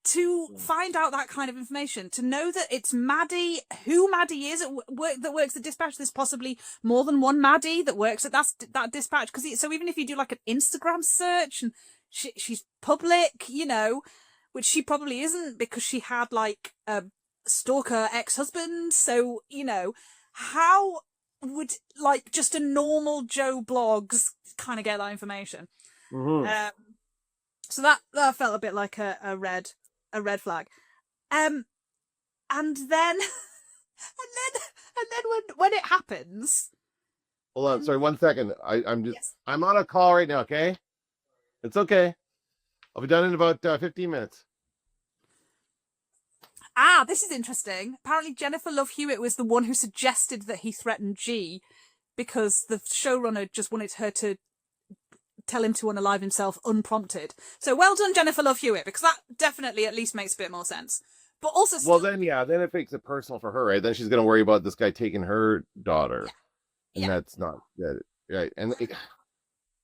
to find out that kind of information, to know that it's Maddie, who Maddie is that works at dispatch. There's possibly more than one Maddie that works at that dispatch. So even if you do like an Instagram search and she's public, which she probably isn't because she had like a stalker ex-husband. So, how would like just a normal Joe Blogs kind of get that information? Mm-hmm. So that felt a bit like a red flag. And then when it happens. Hold on, sorry, 1 second. I'm on a call right now, okay? It's okay. I'll be done in about 15 minutes. This is interesting. Apparently Jennifer Love Hewitt was the one who suggested that he threaten G because the showrunner just wanted her to tell him to unalive himself unprompted. So well done, Jennifer Love Hewitt, because that definitely at least makes a bit more sense. But also then it makes it personal for her, right? Then she's going to worry about this guy taking her daughter. Yeah. And that's not good. Right.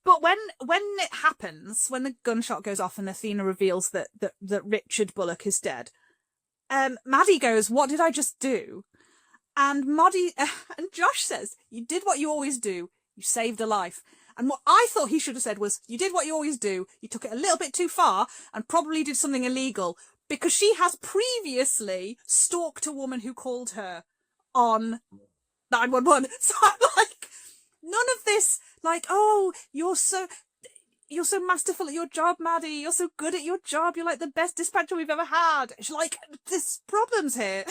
But when it happens, when the gunshot goes off and Athena reveals that Richard Bullock is dead, Maddie goes, "What did I just do?" And and Josh says, "You did what you always do. You saved a life." And what I thought he should have said was, "You did what you always do. You took it a little bit too far and probably did something illegal," because she has previously stalked a woman who called her on 911. So I'm like, none of this, like, "Oh, you're so masterful at your job, Maddie. You're so good at your job. You're like the best dispatcher we've ever had." She's like, there's problems here.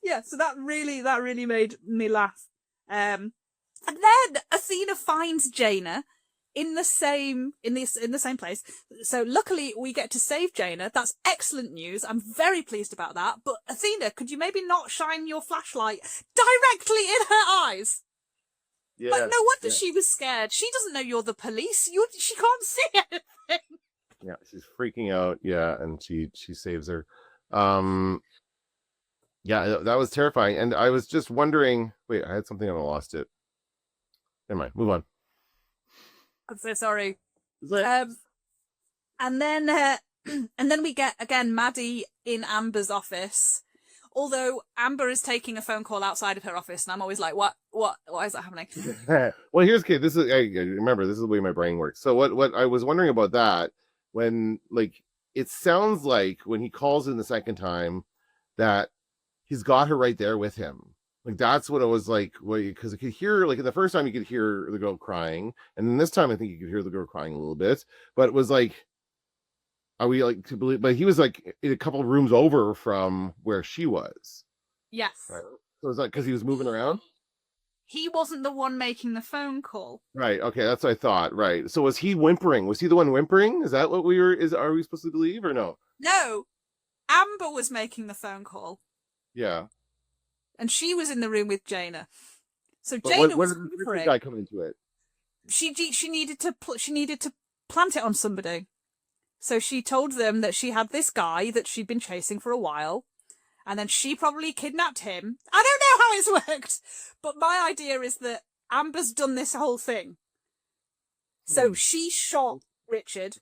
Yeah. So that really made me laugh. And then Athena finds Jaina in the same place. So luckily we get to save Jaina. That's excellent news. I'm very pleased about that. But Athena, could you maybe not shine your flashlight directly in her eyes? Yeah, like, no wonder she was scared. She doesn't know you're the police. She can't see anything. Yeah, she's freaking out. Yeah, and she saves her. Yeah, that was terrifying. And I was just wondering. Wait, I had something and I lost it. Never mind. Move on. I'm so sorry. And then And then we get, again, Maddie in Amber's office. Although Amber is taking a phone call outside of her office, and I'm always like, why is that happening? Well, here's okay. This is I remember this is the way my brain works. So what I was wondering about that when like it sounds like when he calls in the second time that he's got her right there with him. Like that's what it was like. Because I could hear like the first time you could hear the girl crying, and then this time I think you could hear the girl crying a little bit. But it was like, are we like to believe? But he was like in a couple of rooms over from where she was. Yes. Right. So was that because he was moving around? He wasn't the one making the phone call. Right. Okay, that's what I thought. Right. So was he whimpering? Was he the one whimpering? Is that what we were? Are we supposed to believe or no? No, Amber was making the phone call. Yeah. And she was in the room with Jaina. So But Jaina what was did the whimpering. guy come into it? She needed to plant it on somebody. So she told them that she had this guy that she'd been chasing for a while, and then she probably kidnapped him. I don't know how it's worked, but my idea is that Amber's done this whole thing. So she shot Richard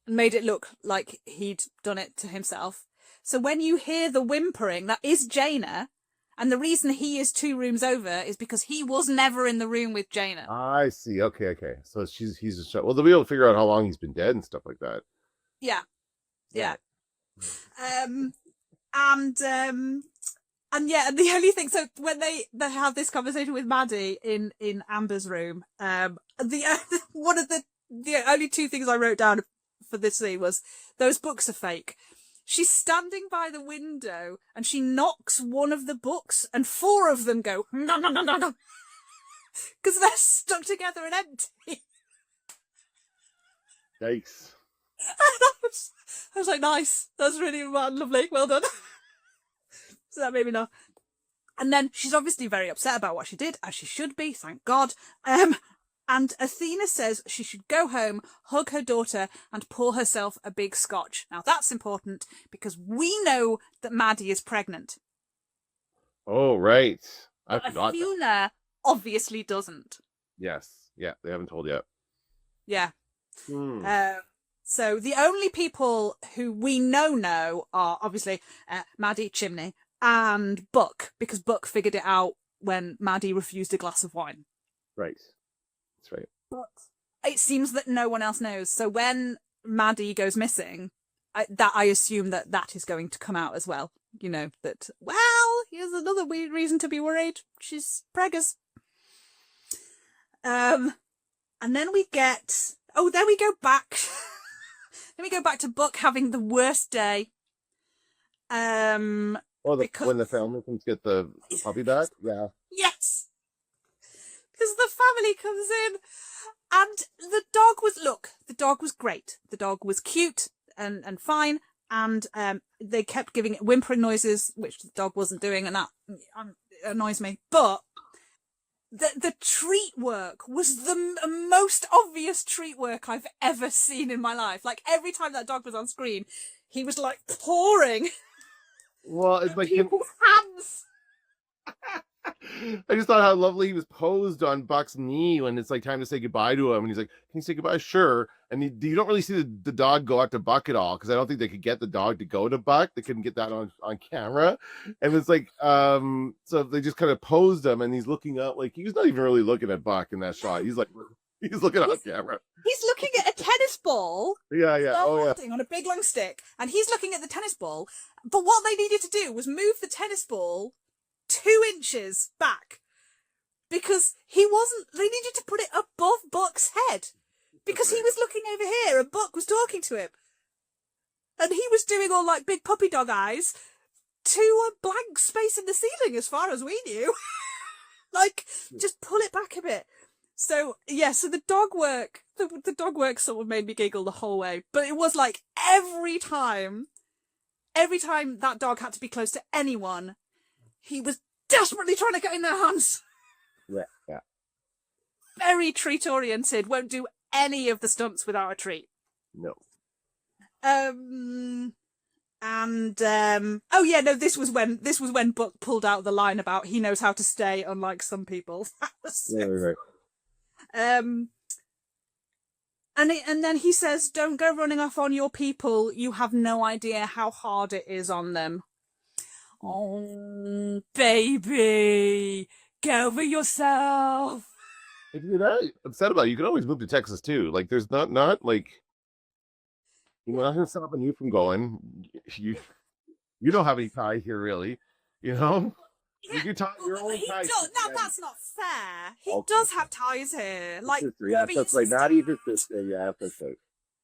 and made it look like he'd done it to himself. So when you hear the whimpering, that is Jaina. And the reason he is 2 rooms over is because he was never in the room with Jaina. I see. Okay. So he's just shot. Well, they'll be able to figure out how long he's been dead and stuff like that. Yeah. And yeah, the only thing, so when they have this conversation with Maddie in Amber's room, one of the only 2 things I wrote down for this scene was those books are fake. She's standing by the window and she knocks one of the books and 4 of them go no because they're stuck together and empty. Yikes. I was like, nice, that's really lovely, well done. So that made me laugh. And then she's obviously very upset about what she did, as she should be, thank God. And Athena says she should go home, hug her daughter, and pour herself a big scotch. Now that's important because we know that Maddie is pregnant. Oh, right. I But forgot. Athena obviously doesn't. Yes. Yeah, they haven't told yet. Yeah. So the only people who we know are obviously Maddie, Chimney, and Buck, because Buck figured it out when Maddie refused a glass of wine. Right. That's right. But it seems that no one else knows. So when Maddie goes missing, I assume that is going to come out as well. You know, that, well, here's another weird reason to be worried. She's preggers. And then we get... Oh, then we go back. Then we go back to Buck having the worst day. Well, when the family comes get the puppy back? Yeah. Yes! Because the family comes in and the dog was great. The dog was cute and fine. And they kept giving it whimpering noises, which the dog wasn't doing, and that annoys me. But the treat work was the most obvious treat work I've ever seen in my life. Like, every time that dog was on screen, he was like pouring. Well, it's like people's hands. I just thought how lovely he was posed on Buck's knee when it's like time to say goodbye to him, and he's like, "Can you say goodbye?" Sure. And you don't really see the dog go out to Buck at all, because I don't think they could get the dog to go to Buck. They couldn't get that on camera, and it's like so they just kind of posed him, and he's looking up like he's not even really looking at Buck in that shot. He's like he's looking on camera. He's looking at a tennis ball. Yeah. Oh yeah. On a big long stick, and he's looking at the tennis ball. But what they needed to do was move the tennis ball 2 inches back, because they needed to put it above Buck's head, because he was looking over here and Buck was talking to him, and he was doing all like big puppy dog eyes to a blank space in the ceiling as far as we knew. Like, just pull it back a bit. So yeah, so the dog work sort of made me giggle the whole way, but it was like every time that dog had to be close to anyone, he was desperately trying to get in their hands. Yeah. Very treat oriented. Won't do any of the stunts without a treat. No. Oh yeah, no. This was when Buck pulled out the line about he knows how to stay, unlike some people. That was so Right. And then he says, "Don't go running off on your people. You have no idea how hard it is on them." Oh, baby, get over yourself. If you're not upset about it, you can always move to Texas too. Like, there's not like nothing stopping you from going. You don't have any ties here, really. You know, Yeah, you can tie your own ties. Now that's not fair. He does have ties here. Like, sister, yeah, that's like not even sister. Yeah, that's right.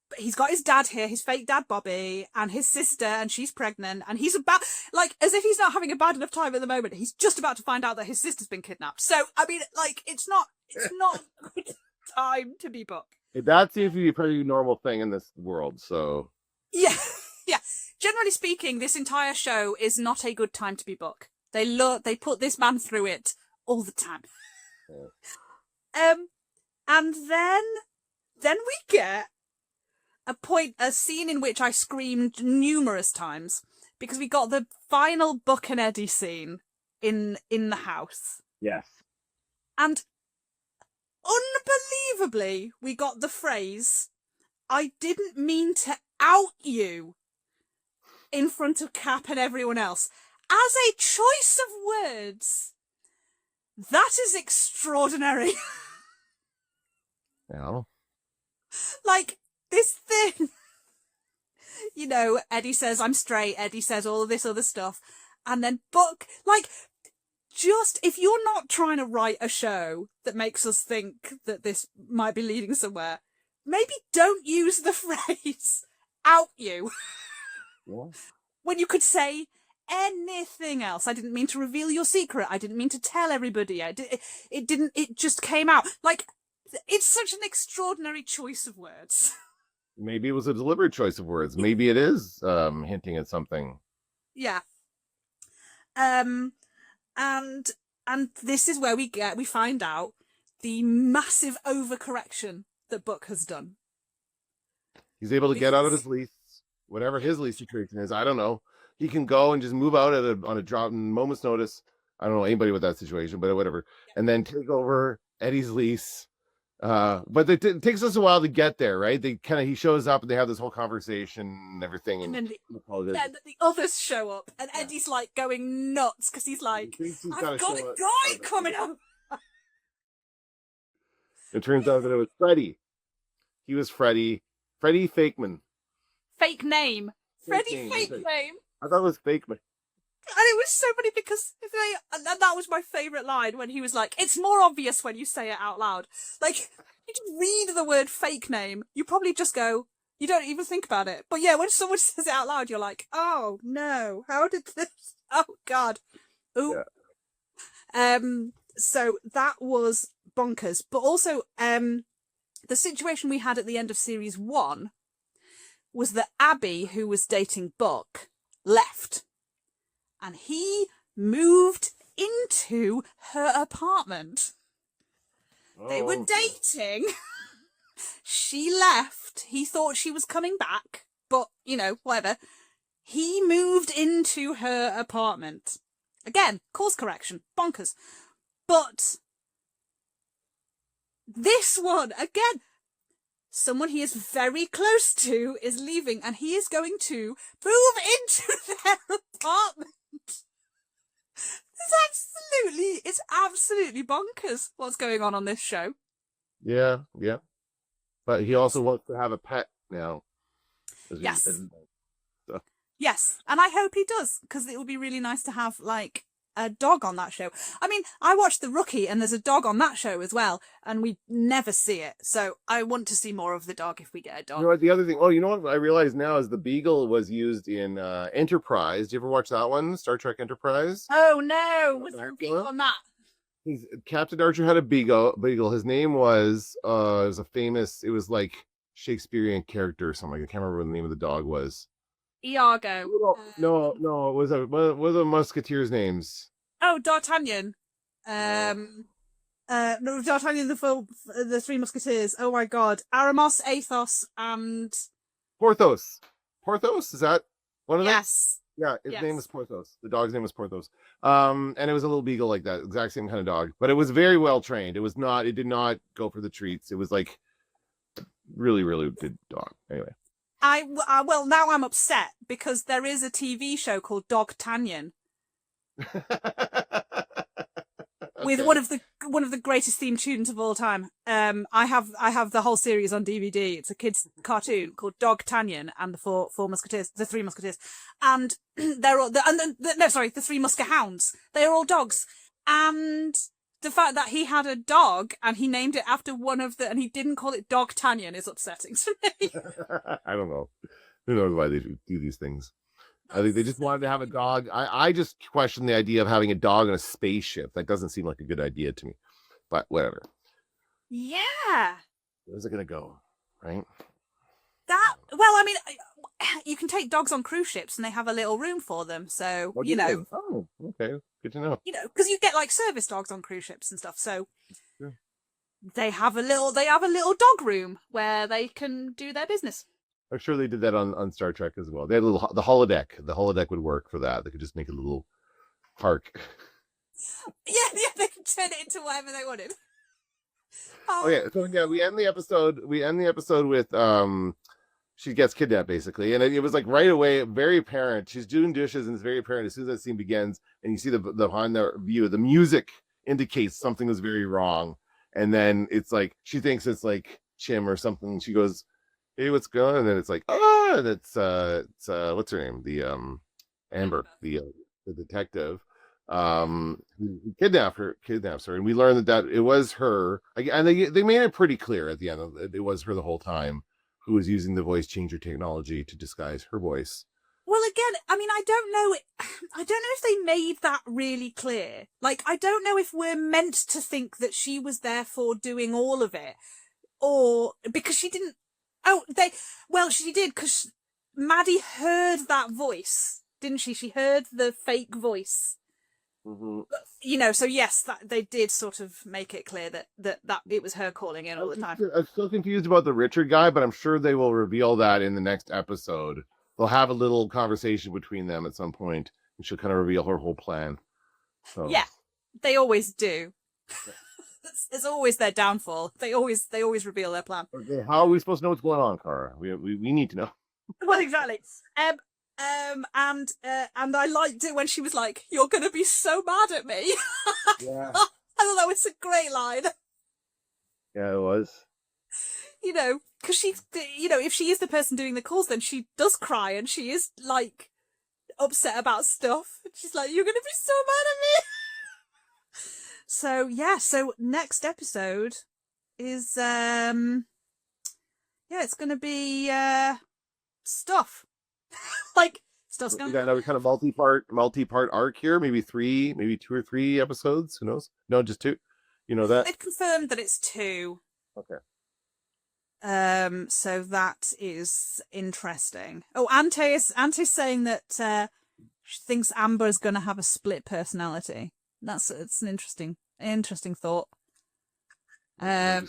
But he's got his dad here, his fake dad Bobby, and his sister, and she's pregnant, and he's about, like, as if he's not having a bad enough time at the moment, he's just about to find out that his sister's been kidnapped. So, I mean, like, it's not a good time to be Buck. That seems to be a pretty normal thing in this world, so. Yeah, yeah. Generally speaking, this entire show is not a good time to be Buck. They put this man through it all the time. Yeah. And then we get a scene in which I screamed numerous times because we got the final Buck and Eddie scene in the house. Yes. And unbelievably, we got the phrase, "I didn't mean to out you," in front of Cap and everyone else. As a choice of words, that is extraordinary. Yeah. Like, this thing, you know, Eddie says, "I'm straight," Eddie says all of this other stuff, and then Buck, like, just, if you're not trying to write a show that makes us think that this might be leading somewhere, maybe don't use the phrase, "out you." What? When you could say anything else. "I didn't mean to reveal your secret. I didn't mean to tell everybody. It just came out." Like, it's such an extraordinary choice of words. Maybe it was a deliberate choice of words. Maybe it is hinting at something. Yeah. And this is where we find out the massive overcorrection that Buck has done. He's able to get out of his lease, whatever his lease situation is. I don't know. He can go and just move out on a drop in moment's notice. I don't know anybody with that situation, but whatever. And then take over Eddie's lease. But it takes us a while to get there, right? He shows up and they have this whole conversation and everything. And then the others show up, and Eddie's like going nuts because he's like, "I've got a guy coming up." It turns out that it was Freddie. He was Freddie Fakeman. Fake name. Freddie fake name. I thought it was Fakeman. And it was so funny because and that was my favourite line when he was like, "It's more obvious when you say it out loud." Like, you just read the word fake name, you probably just go, you don't even think about it. But yeah, when someone says it out loud, you're like, "Oh no, how did this? Oh God." Ooh. Yeah. So that was bonkers. But also, the situation we had at the end of series 1 was that Abby, who was dating Buck, left. And he moved into her apartment. Oh. They were dating. She left. He thought she was coming back. But, you know, whatever. He moved into her apartment. Again, course correction. Bonkers. But this one, again, someone he is very close to is leaving, and he is going to move into their apartment. It's absolutely bonkers what's going on this show. Yeah. But he also wants to have a pet now. Yes. So. Yes, and I hope he does, because it would be really nice to have, like, a dog on that show. I mean, I watched The Rookie, and there's a dog on that show as well, and we never see it. So I want to see more of the dog if we get a dog. You know what? The other thing, you know what I realize now is the beagle was used in Enterprise. Did you ever watch that one, Star Trek Enterprise? Oh no, was there a beagle on that? Captain Archer had a beagle. His name was it was like Shakespearean character or something. I can't remember what the name of the dog was. Iago. No, it was what were the Musketeers' names? Oh, D'Artagnan. No, D'Artagnan, the Three Musketeers. Oh my God, Aramis, Athos, and Porthos. Porthos, is that one of them? Yes. Yeah, his name was Porthos. The dog's name was Porthos. And it was a little beagle like that, exact same kind of dog. But it was very well trained. It did not go for the treats. It was like really, really good dog. Anyway. Well, now I'm upset because there is a TV show called Dog Tanyan with Okay. one of the greatest theme tunes of all time. I have the whole series on DVD. It's a kids cartoon called Dog Tanyan and the Four Musketeers, the Three Musketeers, and they're all the Three Muskehounds. They are all dogs, and the fact that he had a dog and he named it after and he didn't call it Dog Tanyan is upsetting to me. I don't know. Who knows why they do these things? I think they just wanted to have a dog. I just question the idea of having a dog in a spaceship. That doesn't seem like a good idea to me. But whatever. Yeah. Where's it gonna go? Right? I mean, you can take dogs on cruise ships and they have a little room for them. So, Oh, okay. Good to know. Because you get like service dogs on cruise ships and stuff. So Yeah. they have a little dog room where they can do their business. I'm sure they did that on Star Trek as well. They had the holodeck. The holodeck would work for that. They could just make a little park. Yeah, they can turn it into whatever they wanted. Oh yeah. So yeah, we end the episode with she gets kidnapped basically, and it was like right away, very apparent. She's doing dishes, and it's very apparent as soon as that scene begins, and you see the behind the view, the music indicates something was very wrong, and then it's like she thinks it's like Chim or something. She goes, "Hey, what's going on?" And then it's like, and it's what's her name? The Amber, the detective, who kidnaps her, and we learn that it was her, and they made it pretty clear at the end of it was her the whole time, who was using the voice changer technology to disguise her voice. Well, again, I mean, I don't know if they made that really clear. Like, I don't know if we're meant to think that she was therefore doing all of it, or because she didn't. Oh, she did, because Maddie heard that voice, didn't she? She heard the fake voice. Mm-hmm. So yes, that they did sort of make it clear that it was her calling in all the time. I'm still confused about the Richard guy, but I'm sure they will reveal that in the next episode. They'll have a little conversation between them at some point, and she'll kind of reveal her whole plan. So. Yeah, they always do. It's always their downfall. They always reveal their plan. Okay, how are we supposed to know what's going on, Cara? We need to know. Well, exactly. And I liked it when she was like, "You're gonna be so mad at me." Yeah. I thought that was a great line. Yeah, it was. Because she, if she is the person doing the calls, then she does cry and she is like upset about stuff. She's like, "You're gonna be so mad at me." So yeah, so next episode is it's gonna be stuff. Like stuff's We going. got another kind of multi-part arc here. Maybe 2 or 3 episodes. Who knows? No, just 2. You know that? They've confirmed that it's 2. Okay. So that is interesting. Oh, Ante's saying that she thinks Amber's gonna have a split personality. It's an interesting thought. Yeah.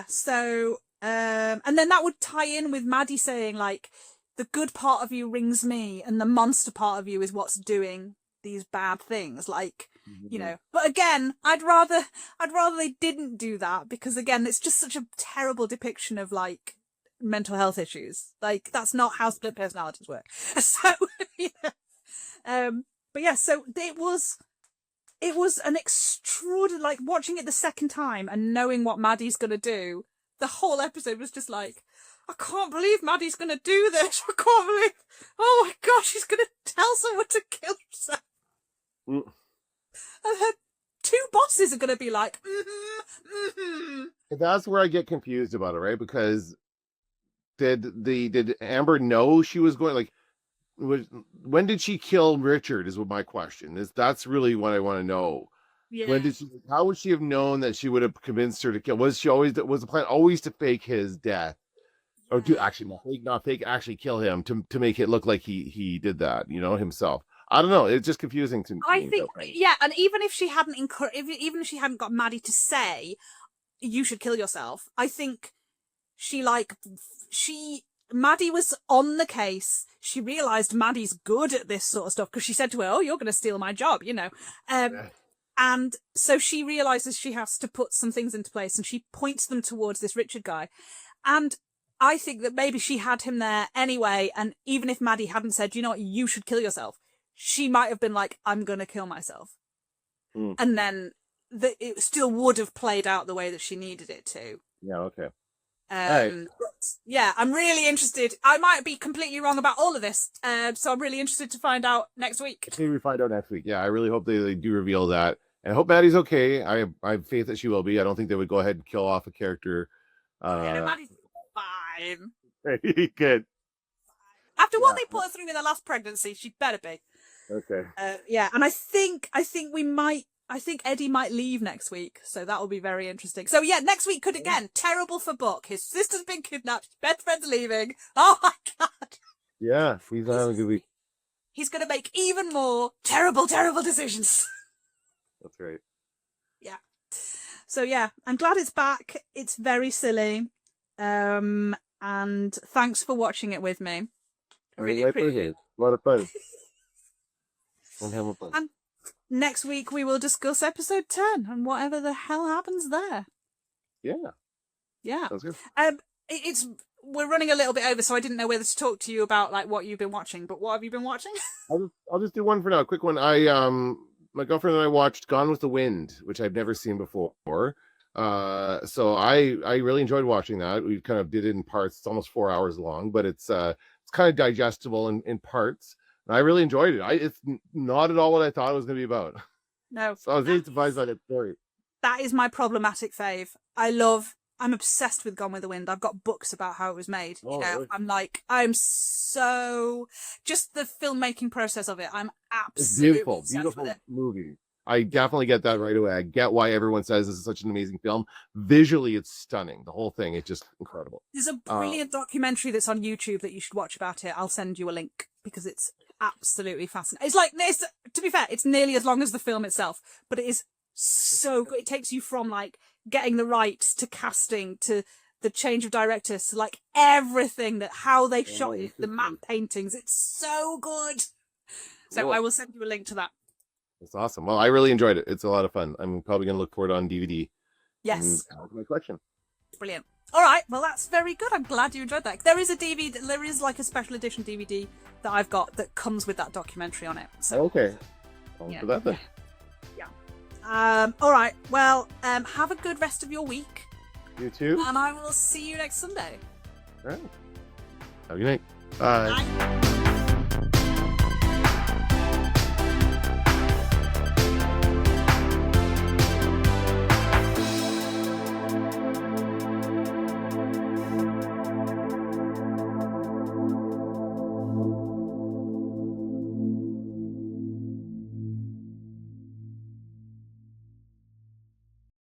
So, and then that would tie in with Maddie saying like, the good part of you rings me, and the monster part of you is what's doing these bad things. Like, But again, I'd rather they didn't do that, because again, it's just such a terrible depiction of like mental health issues. Like, that's not how split personalities work. So, but yeah, so it was an extraordinary, like, watching it the second time and knowing what Maddie's going to do, the whole episode was just like, I can't believe Maddie's going to do this. I can't believe, oh my gosh, she's going to tell someone to kill herself. And her 2 bosses are going to be like, That's where I get confused about it, right? Because did Amber know she was going, like, when did she kill Richard is what my question is. That's really what I want to know. Yeah. How would she have known that she would have convinced her to kill? Was the plan always to fake his death? Yeah. Or to actually not fake, actually kill him to make it look like he did that, himself. I don't know. It's just confusing to me. I think, yeah, and even if she hadn't even if she hadn't got Maddie to say, you should kill yourself, I think Maddie was on the case. She realised Maddie's good at this sort of stuff, because she said to her, "Oh, you're going to steal my job," Yeah. And so she realizes she has to put some things into place, and she points them towards this Richard guy. And I think that maybe she had him there anyway. And even if Maddie hadn't said, you know what, you should kill yourself, she might have been like, I'm going to kill myself. And then it still would have played out the way that she needed it to. Yeah, okay. But yeah, I'm really interested. I might be completely wrong about all of this. So I'm really interested to find out next week. Maybe we find out next week. Yeah, I really hope they do reveal that. And I hope Maddie's okay. I have faith that she will be. I don't think they would go ahead and kill off a character. Maddie's fine. Very good. After what they put her through in the last pregnancy, she better be. Okay. Yeah, and I think Eddie might leave next week, so that will be very interesting. So yeah, next week could again terrible for Buck. His sister's been kidnapped. His best friend's leaving. Oh my god. Yeah, he's not having a good week. He's going to make even more terrible decisions. That's great. Yeah. So yeah, I'm glad it's back. It's very silly. And thanks for watching it with me. I really appreciate it. A lot of fun. And have fun. And next week we will discuss episode 10 and whatever the hell happens there. Yeah. Yeah. Sounds good. We're running a little bit over, so I didn't know whether to talk to you about like what you've been watching. But what have you been watching? I'll just do one for now. A quick one. My girlfriend and I watched Gone with the Wind, which I've never seen before. So I really enjoyed watching that. We kind of did it in parts. It's almost 4 hours long, but it's kind of digestible in parts. And I really enjoyed it. It's not at all what I thought it was going to be about. No. So I was really surprised by that story. That is my problematic fave. I'm obsessed with Gone with the Wind. I've got books about how it was made. Really? I'm so just the filmmaking process of it. I'm It's absolutely beautiful movie. I definitely get that right away. I get why everyone says this is such an amazing film. Visually, it's stunning. The whole thing, it's just incredible. There's a brilliant documentary that's on YouTube that you should watch about it. I'll send you a link because it's absolutely fascinating. To be fair, it's nearly as long as the film itself, but it is so good. It takes you from like getting the rights to casting to the change of directors to like everything, that how they shot it, the map paintings. It's so good. So cool. I will send you a link to that. That's awesome. Well, I really enjoyed it. It's a lot of fun. I'm probably going to look for it on DVD. Yes. My collection. Brilliant. All right. Well, that's very good. I'm glad you enjoyed that. There is a DVD. There is like a special edition DVD that I've got that comes with that documentary on it. So, okay. I'll for that then. Yeah. All right. Well, have a good rest of your week. You too. And I will see you next Sunday. All right. Have a good night. Bye. Bye.